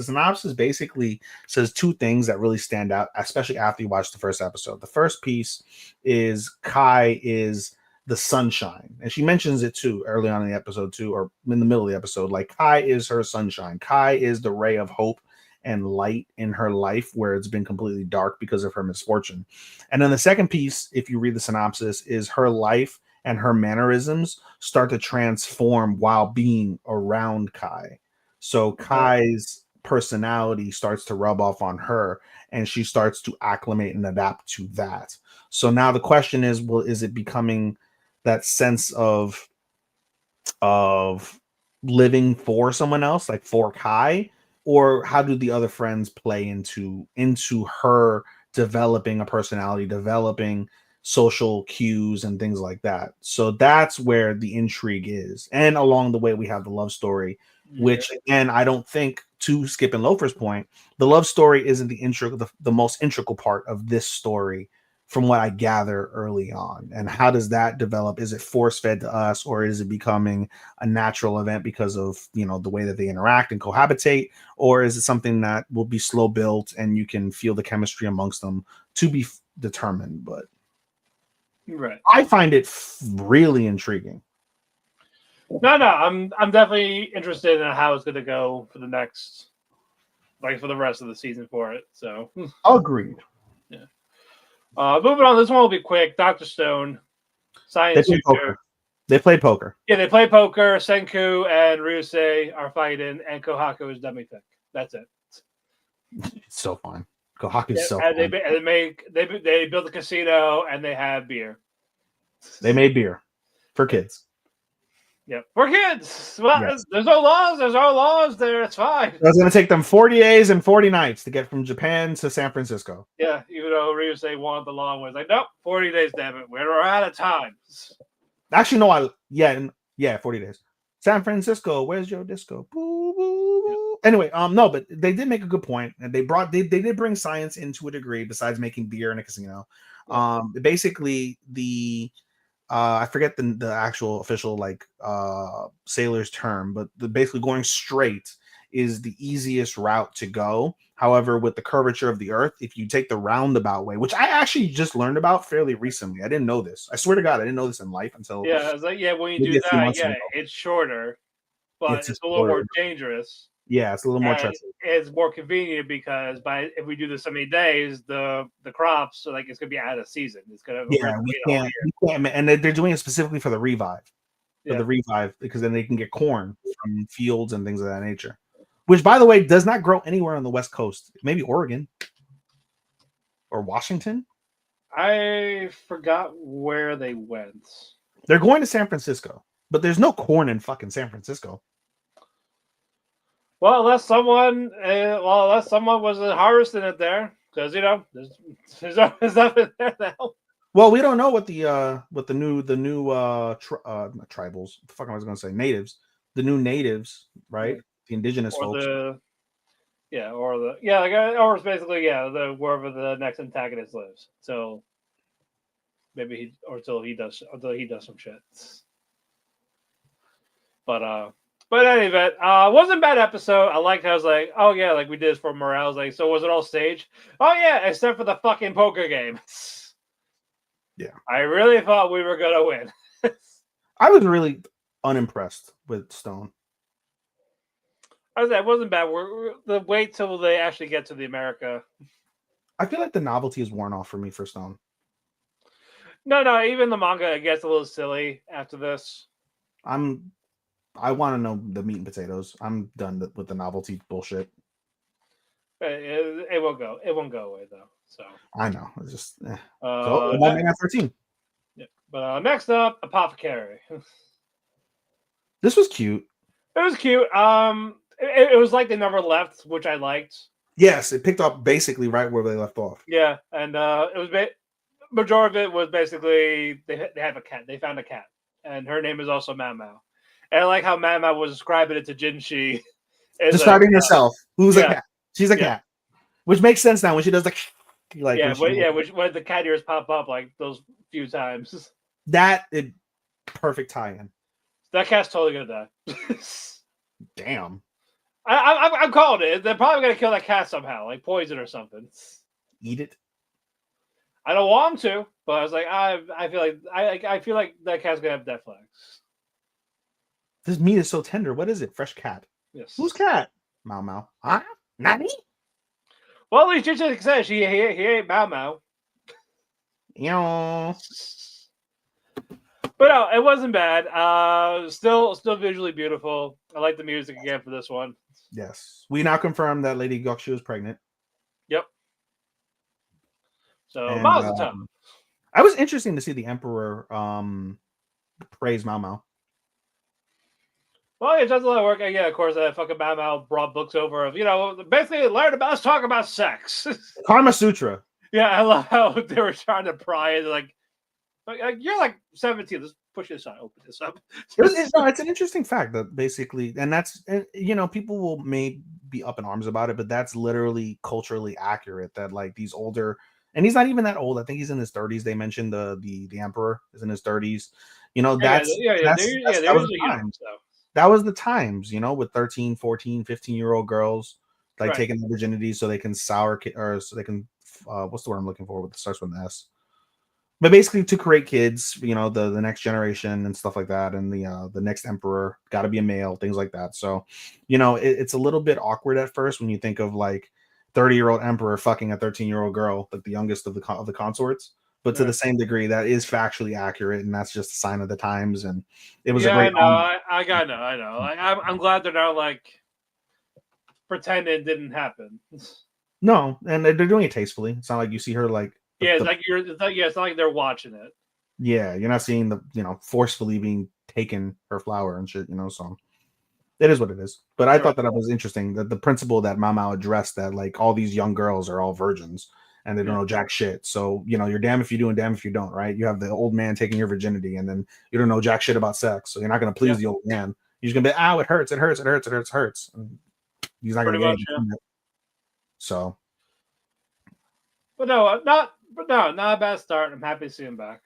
basically says two things that really stand out, especially after you watch the first episode. The first piece is Kai is the sunshine, and she mentions it too early on in the episode too, or in the middle of the episode. Like, Kai is her sunshine. Kai is the ray of hope and light in her life where it's been completely dark because of her misfortune. And then the second piece, if you read the synopsis, is her life and her mannerisms start to transform while being around Kai. So Kai's personality starts to rub off on her, and she starts to acclimate and adapt to that. So now the question is, well, is it becoming that sense of living for someone else, like for Kai, or how do the other friends play into her developing a personality, developing social cues and things like that? So that's where the intrigue is. And along the way, we have the love story, which again, I don't think, to Skip and Loafer's point, the love story isn't the most integral part of this story from what I gather early on. And how does that develop? Is it force fed to us, or is it becoming a natural event because of, the way that they interact and cohabitate? Or is it something that will be slow built and you can feel the chemistry amongst them to be determined? But I find it really intriguing. No, I'm definitely interested in how it's going to go for the next, like, for the rest of the season for it. So agreed. Yeah. Moving on, this one will be quick. Dr. Stone, science teacher. They play poker. Yeah, they play poker. Senku and Ryusei are fighting, and Kohaku is Demi-Thick. That's it. It's so fun. Kohaku is so fun. They build a casino, and they have beer. They made beer for kids. Yeah, for kids. Well, yes. There's no laws there. It's fine. It's going to take them 40 days and 40 nights to get from Japan to San Francisco. Yeah, even though Ryusei wanted the long way. It's like, nope, 40 days, damn it. We're out of time. Actually, no, 40 days. San Francisco, where's your disco? Boo, boo, boo. Yeah. Anyway, no, but they did make a good point, and they did bring science into a degree besides making beer in a casino. Yeah. Basically, I forget the actual official sailor's term, but basically going straight is the easiest route to go. However, with the curvature of the earth, if you take the roundabout way, which I actually just learned about fairly recently, I didn't know this. I swear to God, I didn't know this in life until I was like, when you do that, it's shorter, but it's a little more dangerous. Yeah, it's a little more treacherous. It's more convenient because if we do this so many days, the crops it's gonna be out of season. It's gonna we can't, and they're doing it specifically for the revive. Because then they can get corn from fields and things of that nature. Which, by the way, does not grow anywhere on the West Coast. Maybe Oregon or Washington. I forgot where they went. They're going to San Francisco, but there's no corn in fucking San Francisco. Well, unless someone was harvesting it there, because there's nothing there now. Well, we don't know what the new not tribals. What the fuck I was gonna say natives, the new natives, right? The indigenous Or folks. or it's basically the wherever the next antagonist lives. So maybe until he does some shit. But in any event, wasn't a bad episode. I liked how I was like, oh yeah, like we did this for morale. Like, so was it all staged? Oh yeah, except for the fucking poker game. Yeah, I really thought we were gonna win. I was really unimpressed with Stone. I was like, it wasn't bad. The wait till they actually get to the America. I feel like the novelty is worn off for me for Stone. No, even the manga it gets a little silly after this. I want to know the meat and potatoes. I'm done with the novelty bullshit. It won't go. It won't go away though. So I know. It's just so 13. Yeah. But next up, Apothecary. This was cute. It was cute. It was like they never left, which I liked. Yes, it picked up basically right where they left off. Yeah, and it was majority of it was basically they have a cat. They found a cat, and her name is also Mao. And I like how Mao was describing it to Jinshi. Describing herself, who's a cat. She's a Yeah. cat, which makes sense now when she does like when the cat ears pop up like those few times. Perfect tie-in. That cat's totally gonna die. Damn. I'm calling it. They're probably gonna kill that cat somehow, like poison or something. Eat it. I don't want them to, but I was like, I feel like that cat's gonna have death flags. This meat is so tender. What is it? Fresh cat. Yes. Who's cat? Mao. Huh? Nani? Well, at least Jinshi said he ate Mao. Yeah. But no, it wasn't bad. Still visually beautiful. I like the music again for this one. Yes. We now confirm that Lady Gokshu is pregnant. Yep. So Mao's the top. I was interesting to see the Emperor praise Mao. Well, it does a lot of work. And yeah, of course, fucking Mao brought books over of, basically learn about, let's talk about sex. Karma Sutra. Yeah, I love how they were trying to pry it. Like you're like 17. Let's push this on, open this up. It's an interesting fact that basically, and that's, people will may be up in arms about it, but that's literally culturally accurate that like these older, and he's not even that old. I think he's in his 30s. They mentioned the Emperor is in his 30s. That was the times, with 13, 14, 15-year-old girls like taking their virginity so they can what's the word I'm looking for? What starts with an S. But basically to create kids, the next generation and stuff like that, and the next emperor got to be a male, things like that. So, it's a little bit awkward at first when you think of like 30-year-old emperor fucking a 13-year-old girl, like the youngest of the consorts. But to the same degree, that is factually accurate, and that's just a sign of the times. And it was a great. I know. I'm glad they're not like pretending it didn't happen. No, and they're doing it tastefully. It's not like you see her like. It's not like they're watching it. Yeah, you're not seeing the forcefully being taken her flower and shit. So it is what it is. But I thought that was interesting that the principle that Mao addressed that like all these young girls are all virgins. And they don't know jack shit. So, you're damn if you do and damn if you don't, right? You have the old man taking your virginity, and then you don't know jack shit about sex. So you're not going to please the old man. You're just going to be, it hurts. And he's not going to get anything. So. But not a bad start. I'm happy to see him back.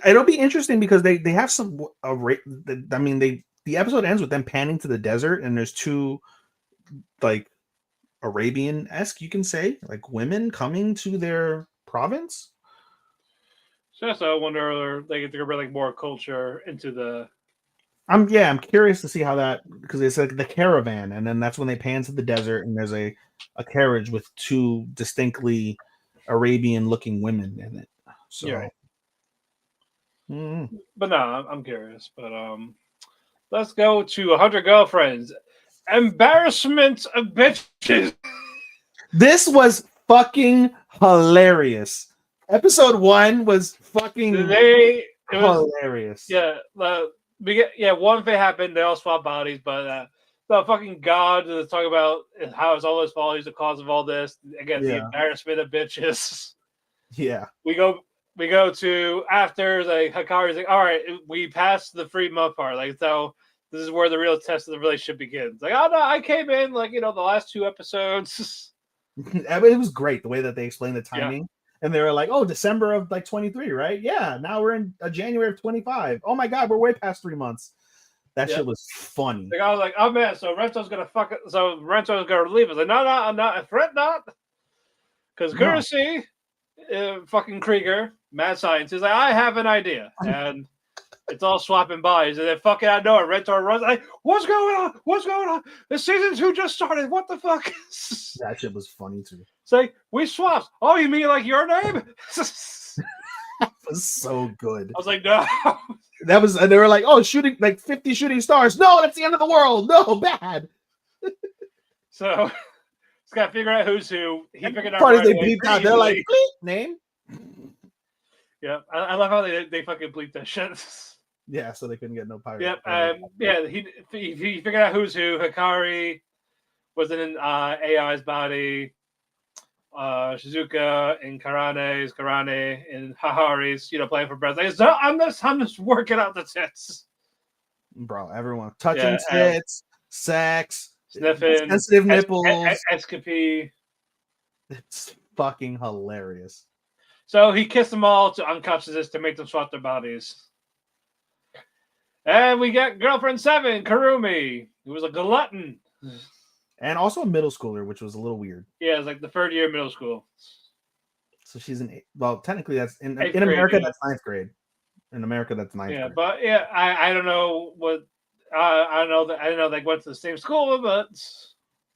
It'll be interesting because they have some, the episode ends with them panning to the desert, and there's two, like, Arabian-esque, you can say, like women coming to their province. So I wonder they could bring like more culture into the. I'm curious to see how that, because it's like the caravan, and then that's when they pan to the desert, and there's a carriage with two distinctly Arabian-looking women in it. So, But no, I'm curious. But let's go to 100 Girlfriends. Embarrassment of bitches. This was fucking hilarious. Episode 1 was fucking hilarious. One thing happened. They all swapped bodies, but the fucking god to talk about how it's all his fault. He's the cause of all this. Again, the embarrassment of bitches. Yeah. We go to after like Hikari's like, all right, we passed the 3-month part. Like, so this is where the real test of the relationship begins. Like, oh no, I came in like, the last 2 episodes. It was great the way that they explained the timing. And they were like, oh, December of like 23, right? Yeah. Now we're in January of 25. Oh my God, we're way past 3 months. That shit was funny. Like, I was like, oh man, so Rento's gonna fuck it. So Rento's gonna leave. I was like, no, I'm not. Fret not. Because Kurose, fucking Krieger, mad scientist, is like, I have an idea. And it's all swapping bodies. And then fucking I know it. Rento runs like, what's going on? What's going on? The season 2 just started. What the fuck? That shit was funny too. It's like, we swapped. Oh, you mean like your name? That was so good. I was like, no. That was, and they were like, oh, shooting like 50 shooting stars. No, that's the end of the world. No, bad. So he's got to figure out who's who. He figured out. Part right they away, bleeped out. They're like, bleep name. Yeah, I love how they fucking bleeped that shit. Yeah, so they couldn't get no pirate. Yep. He figured out who's who. Hikari was in AI's body. Shizuka in Karane's, Karane in Hahari's, playing for president. So I'm just working out the tits. Bro, everyone touching tits, sex, sniffing, sensitive nipples, escapade. It's fucking hilarious. So he kissed them all to unconsciousness to make them swap their bodies. And we get girlfriend 7, Kurumi, who was a glutton. And also a middle schooler, which was a little weird. Yeah, it's like the 3rd year of middle school. So she's technically that's in America, that's 9th grade. In America, that's 9th grade. Yeah, but I don't know what I don't know they went to the same school, but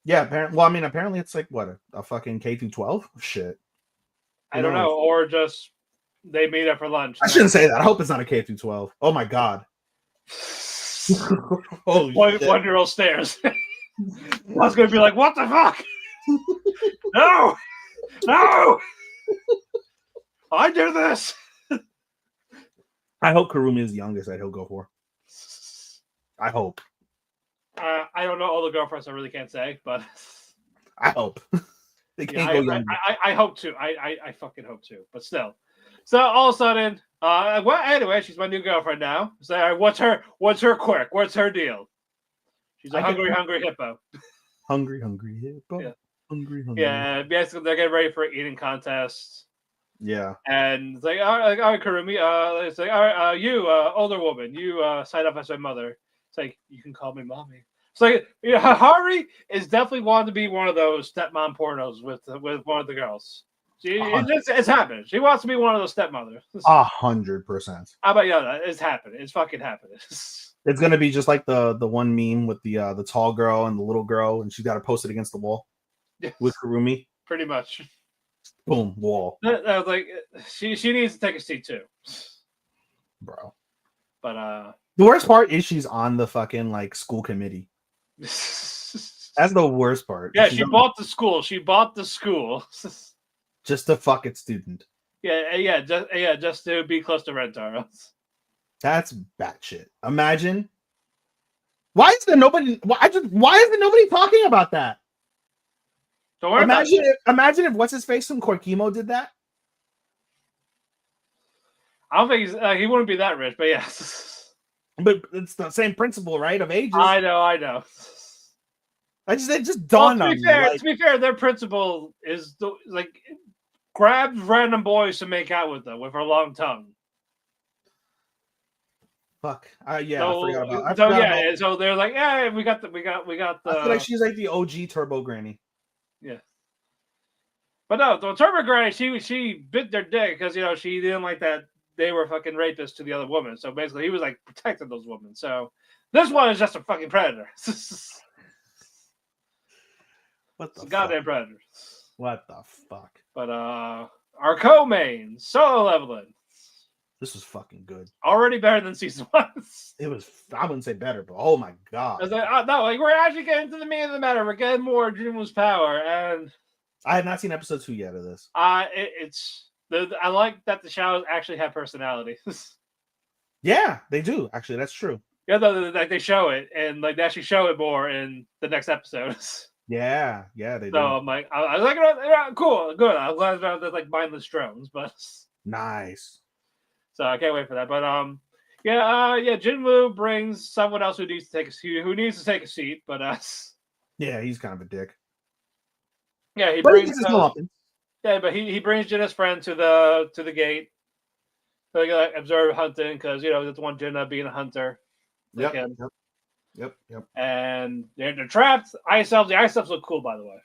yeah, apparently it's like what a fucking K through 12 shit. I don't know, or just they meet up for lunch. I shouldn't say that. I hope it's not a K through 12. Oh my God. Oh, 1-year-old stares. I was gonna be like, what the fuck? No, I do this. I hope Kurumi is the youngest that he'll go for. I hope. I don't know all the girlfriends. I really can't say, but I hope they can't go younger. I hope to. I fucking hope to. But still, so all of a sudden, anyway, she's my new girlfriend now. So what's her quirk? What's her deal? She's a hungry hippo. Hungry hippo. Yeah. Hungry. Yeah, basically they're getting ready for an eating contest. Yeah. And it's like, all right, Kurumi, it's like, all right, you, older woman, you sign up as my mother. It's like, you can call me mommy. It's like, Hari is definitely wanting to be one of those stepmom pornos with one of the girls. It's happening. She wants to be one of those stepmothers. 100%. How about it's happening. It's fucking happening. It's gonna be just like the one meme with the tall girl and the little girl, and she's got to post it against the wall. Yes. With Kurumi. Pretty much. Boom, wall. I was like, she needs to take a seat too, bro. But the worst part is she's on the fucking like school committee. That's the worst part. Yeah, she bought the school. She bought the school just to fuck its student. Yeah, just to be close to Rentaro. That's batshit. Imagine. Why isn't nobody talking about that? Don't worry imagine if what's his face from Korkimo did that. I don't think he wouldn't be that rich, but yes. But it's the same principle, right? Of ages. I know. It just dawned on me. To be fair, their principle is grabs random boys to make out with them with her long tongue. Fuck. Yeah, so, I forgot about. So they're like, yeah, we got the. I feel like she's like the OG Turbo Granny. Yeah. But no, the Turbo Granny, she bit their dick because she didn't like that they were fucking rapists to the other woman. So basically, he was like protecting those women. So this one is just a fucking predator. What the goddamn predator? What the fuck? But our co-main solo leveling. This was fucking good. Already better than season 1. It was. I wouldn't say better, but oh my God. I was like, we're actually getting to the meat of the matter. We're getting more Junu's power, and I have not seen episode 2 yet of this. I like that the shadows actually have personality. Yeah, they do. Actually, that's true. Yeah, like they show it, and like they actually show it more in the next episodes. Yeah, they So do. I'm like, I was like, yeah, cool, good. I'm glad they're like mindless drones, but Nice. so I can't wait for that. But Jinwoo brings someone else who needs to take a seat, but Yeah, he's kind of a dick. yeah, he But brings he gets his comeuppance. yeah, but he brings Jinna's friend to the gate. So they like observe hunting because that's one Jinna being a hunter. Like Yep, him. yep. And they're trapped. Ice elves. The ice elves look cool, by the way.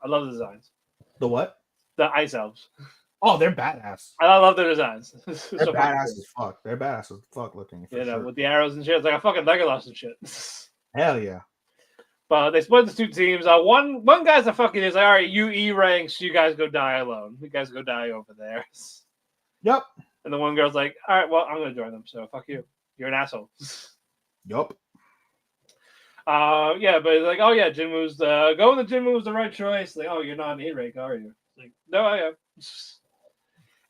I love the designs. The what? The ice elves. Oh, they're badass. I love their designs. They're badass as fuck. They're badass as fuck looking. For sure. With the arrows and shit. It's like a fucking Legolas and shit. Hell yeah. But they split the two teams. One guy's a fucking is like, all right, you E ranks, you guys go die alone. You guys go die over there. Yep. And the one girl's like, all right, well, I'm gonna join them. So fuck you. You're an asshole. Yup. Yeah, but it's like, oh yeah, Jinwoo's going to Jinwoo was the right choice. Like, oh, you're not an E rank, are you? Like, no, I am.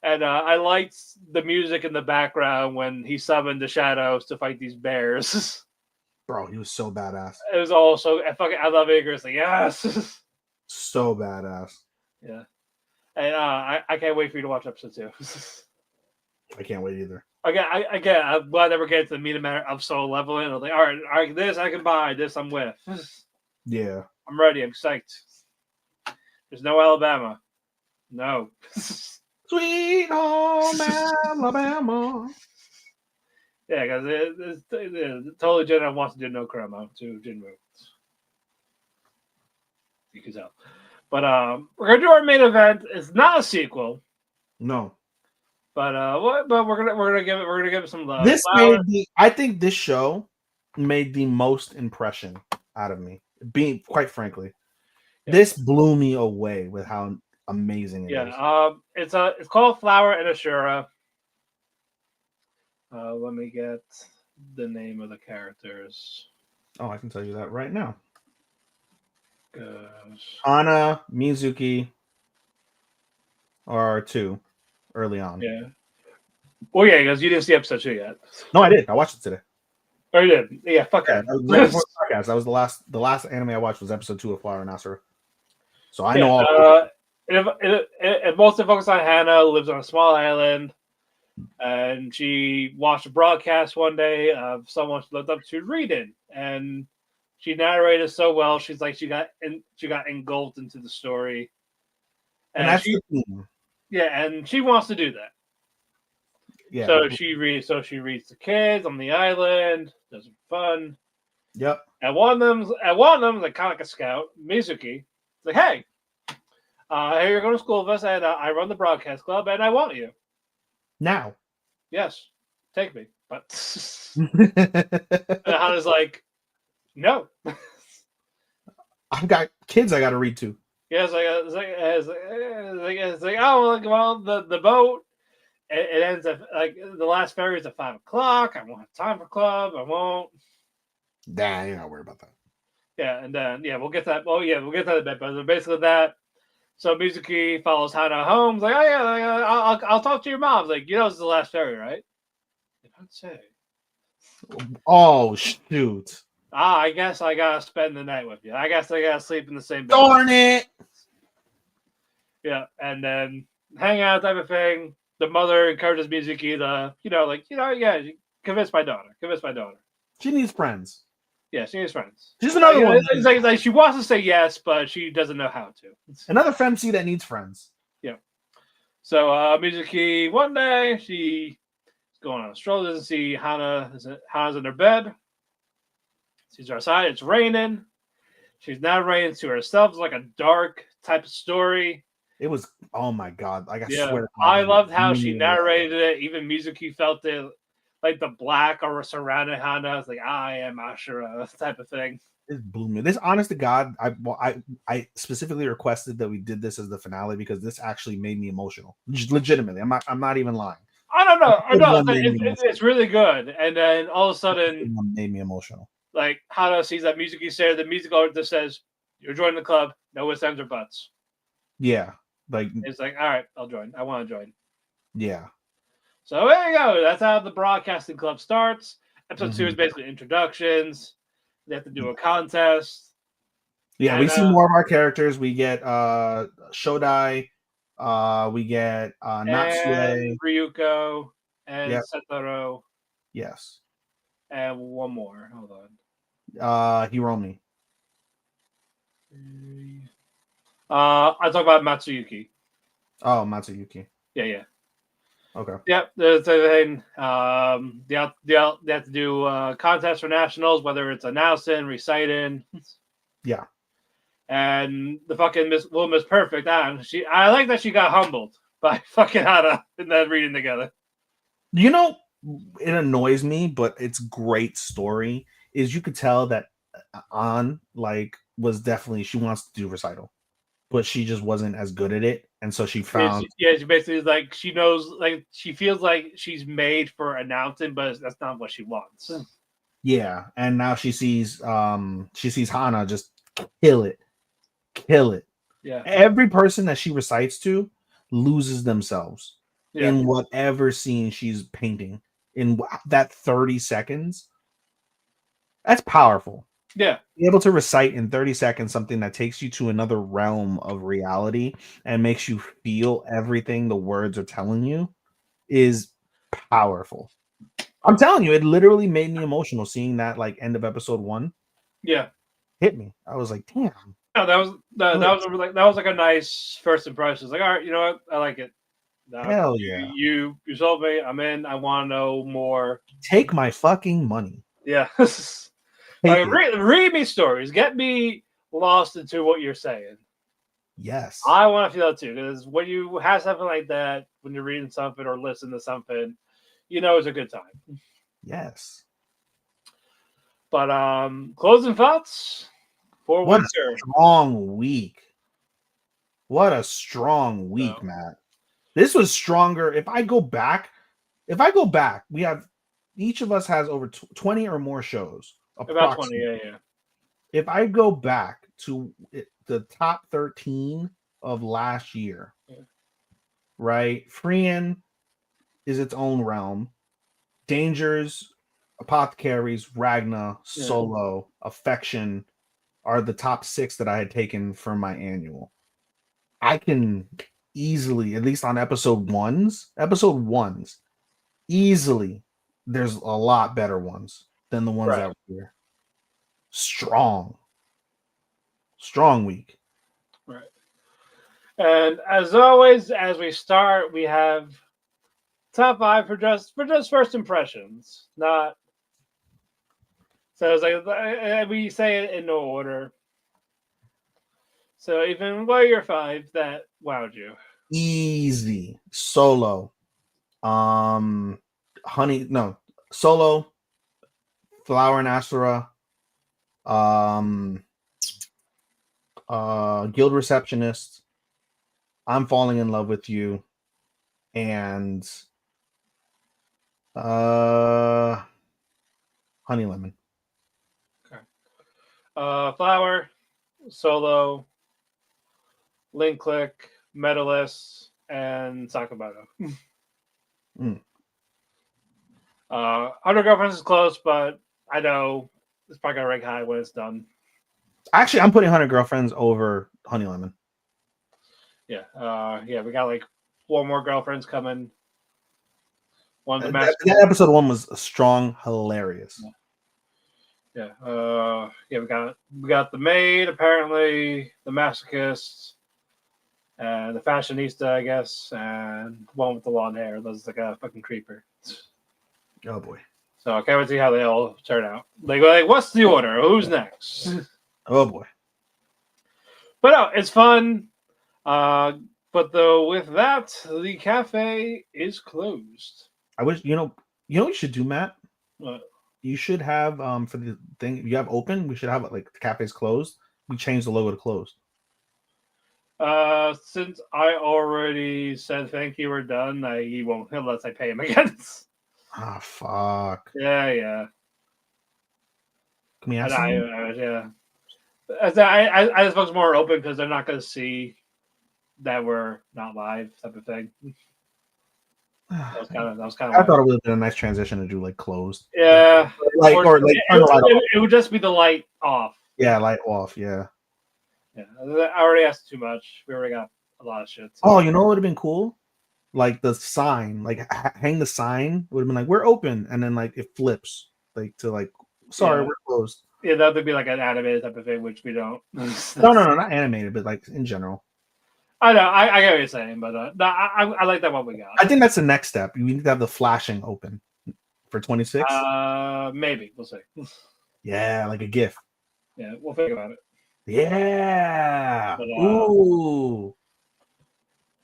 And I liked the music in the background when he summoned the shadows to fight these bears. Bro, he was so badass. It was also I love Icarus. Like, yes. So badass. Yeah. And I can't wait for you to watch episode 2. I can't wait either. Again, I'm glad that we're getting to the meat of soul leveling. I was like, all right, this I can buy, this I'm with. Yeah. I'm ready. I'm psyched. There's no Alabama. No. Sweet home Alabama. Yeah, because it's totally Jinna wants to do no Chroma to Jinwoo. You can tell. But we're gonna do our main event. It's not a sequel. No. But we're gonna give it some love. I think this show made the most impression out of me. Being quite frankly, this blew me away with how amazing it is. It's called Flower and Asura. Let me get the name of the characters. Oh, I can tell you that right now. Gosh. Anna, Mizuki are 2 early on. Yeah. Well, yeah, because you didn't see episode 2 yet. No, I did. I watched it today. Oh, you did? Yeah, fuck that. That was the last anime I watched was episode 2 of Flower and Asura. So I know all. It mostly focuses on Hannah, who lives on a small island, and she watched a broadcast one day of someone she looked up to reading, and she narrated so well. She's like she got engulfed into the story, and that's and she wants to do that. Yeah. So she reads the kids on the island. Does it fun. Yep. And one of them's like kind of like a scout, Mizuki. It's like, hey, you're going to school with us, and I run the broadcast club, and I want you. Now. Yes, take me. But and Hana's like, no. I've got kids I got to read to. Yeah, it's like oh well, the boat. It ends at like the last ferry is at 5:00. I won't have time for club. I won't. Nah, you're not worried about that. Yeah, and then we'll get that. Oh yeah, we'll get that a bit. But basically that. So Mizuki follows Hana home. He's like, oh yeah, I'll talk to your mom. He's like, this is the last ferry, right? I'd say. Oh shoot. I guess I gotta spend the night with you. I guess I gotta sleep in the same bed. Darn it. Yeah, and then hang out type of thing. The mother encourages Mizuki to, convince my daughter. She needs friends. Yeah, she needs friends. She's another one. It's like she wants to say yes, but she doesn't know how to. Another femc that needs friends. Yeah. So Mizuki, one day she's going on a stroll, doesn't see Hana's in her bed. Sees her outside. It's raining. She's narrating to herself. It's like a dark type of story. It was, oh my god! Like I swear. I loved how she narrated it. Even Mizuki felt it, like the black or surrounding Hana. It's like I am Ashura type of thing. It blew me. This, honest to God, I specifically requested that we did this as the finale because this actually made me emotional. Legitimately, I'm not even lying. I don't know. It's really good. And then all of a sudden, it made me emotional. Like Hana sees that Mizuki's there. The music artist says, "You're joining the club. No ifs, ands, or buts." Yeah. Like it's like, all right, I'll join. I want to join. Yeah. So there you go. That's how the broadcasting club starts. Episode 2 is basically introductions. They have to do a contest. Yeah, And, we see more of our characters. We get Shodai, we get Natsue, and Ryuko, and Yep. Setoru, yes, and one more. Hold on. Hiromi. I talk about Matsuyuki. Oh, Matsuyuki. Yeah. Okay. Yep, there's the thing. They have to do contests for nationals, whether it's announcing, reciting. Yeah. And the fucking Miss Perfect, I like that she got humbled by fucking Hana in that reading together. You know, it annoys me, but it's great story. Is you could tell that An was definitely she wants to do recital, but she just wasn't as good at it, and so she found she basically she knows she feels like she's made for announcing, but that's not what she wants. Yeah, and now she sees Hana just kill it. Yeah, every person that she recites to loses themselves in whatever scene she's painting in that 30 seconds. That's powerful. Yeah, be able to recite in 30 seconds something that takes you to another realm of reality and makes you feel everything the words are telling you is powerful. I'm telling you, it literally made me emotional seeing that end of episode 1. Yeah, hit me. I was like, damn. No, that was like a nice first impression. It's like, all right, you know what? I like it. Hell yeah. You sold me. I'm in. I want to know more. Take my fucking money. Yeah. Read me stories. Get me lost into what you're saying. Yes. I want to feel that too. Because when you have something like that, when you're reading something or listen to something, it's a good time. Yes. But closing thoughts for what winter. A strong week. What a strong week, Matt. This was stronger. If I go back, we have each of us has over 20 or more shows. About 20, yeah. If I go back to the top 13 of last year, right? Freean is its own realm. Dangers, Apothecaries, Ragna, Solo, Affection are the top 6 that I had taken for my annual. I can easily, at least on episode ones, easily, there's a lot better ones than the ones that were here. Strong week. Right. And as always, as we start, we have top 5 for just first impressions. Not so it's like we say it in no order. So even what are your 5 that wowed you? Easy. Solo. Solo, Flower and Asura, Guild Receptionist, I'm Falling in Love with You, and Honey Lemon. Okay. Flower, Solo, Link Click, Medalist, and Sakamoto. 100 Girlfriends is close, but I know it's probably gonna rank high when it's done. Actually, I'm putting 100 Girlfriends over Honey Lemon. Yeah. We got 4 more girlfriends coming. One of the that episode 1 was strong, hilarious. Yeah. We got the maid, apparently, the masochist, and the fashionista, I guess, and one with the blonde hair. That's like a fucking creeper. Oh boy. So I can't wait to see how they all turn out. Like what's the order? Who's next? Oh boy. But no, it's fun. But though with that, the cafe is closed. I wish what you should do, Matt? What? You should have for the thing you have open, we should have the cafe's closed. We change the logo to closed. Since I already said thank you, we're done, he won't unless I pay him again. Ah, fuck. Yeah. Can we ask him? Yeah. I just was more open because they're not going to see that we're not live type of thing. That was kind of. I thought it would have been a nice transition to do like closed. Yeah, Like or like turn the light off. it would just be the light off. Yeah, light off. Yeah. Yeah, I already asked too much. We already got a lot of shit. So. Oh, you know what would have been cool? Like the sign, like hang the sign would have been like we're open, and then like it flips like to like sorry we're closed. Yeah, that would be like an animated type of thing, which we don't. No, not animated, but like in general. I know, I get what you're saying, but I like that one we got. I think that's the next step. We need to have the flashing open for 26. Maybe we'll see. Yeah, like a GIF. Yeah, we'll think about it. Yeah. But, ooh.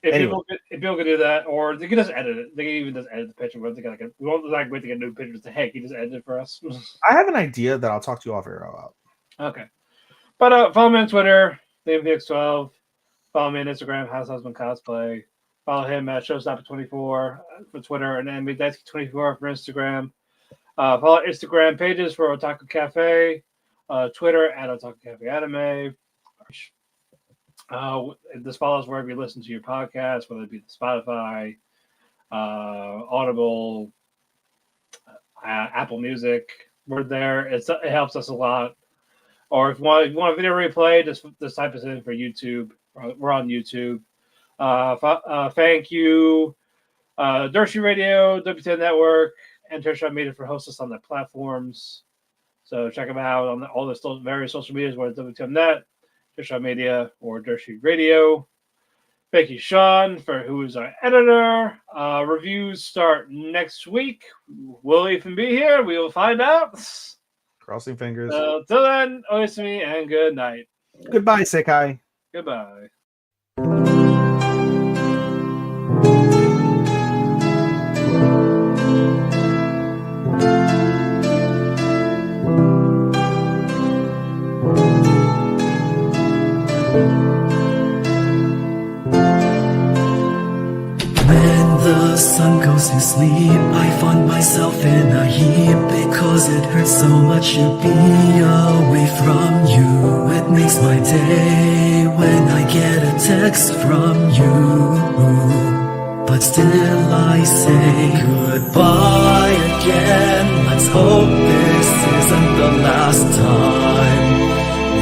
If people could do that, or they can just edit it. They can even just edit the picture. We won't like wait to get new pictures. Hey, can you just edit it for us? I have an idea that I'll talk to you off air about. Okay, but follow me on Twitter, DavePX12. Follow me on Instagram, House Husband Cosplay. Follow him at Showstopper24 for Twitter and MBDaisky24 for Instagram. Follow Instagram pages for Otalku Cafe, Twitter at Otalku Cafe Anime. This follows wherever you listen to your podcast, whether it be Spotify, Audible, Apple Music. We're there. It helps us a lot. Or if you want a video replay, just type us in for YouTube. We're on YouTube. Thank you, Dershi Radio, WTN Network, and Tertiary Media for hosting us on their platforms. So check them out on all the various social medias, whether it's WTN.net, Tertiary Media, or Dershi Radio. Thank you, Sean, who is our editor. Reviews start next week. Will Ethan be here? We will find out. Crossing fingers. Till then, oyasumi and good night. Goodbye, Sekai. Goodbye. The sun goes to sleep, I find myself in a heap because it hurts so much to be away from you. It makes my day when I get a text from you, but still I say goodbye again. Let's hope this isn't the last time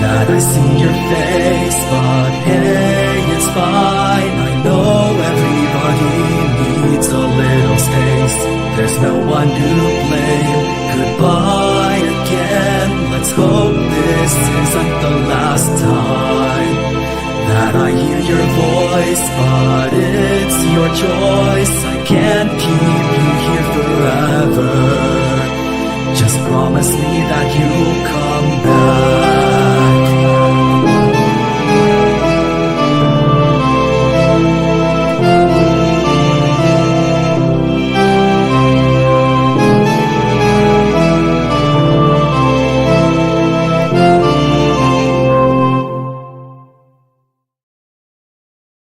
that I see your face, but hey, it's fine. I know everybody needs a little space. There's no one to blame. Goodbye again. Let's hope this isn't the last time that I hear your voice, but it's your choice. I can't keep you here forever. Just promise me that you'll come back.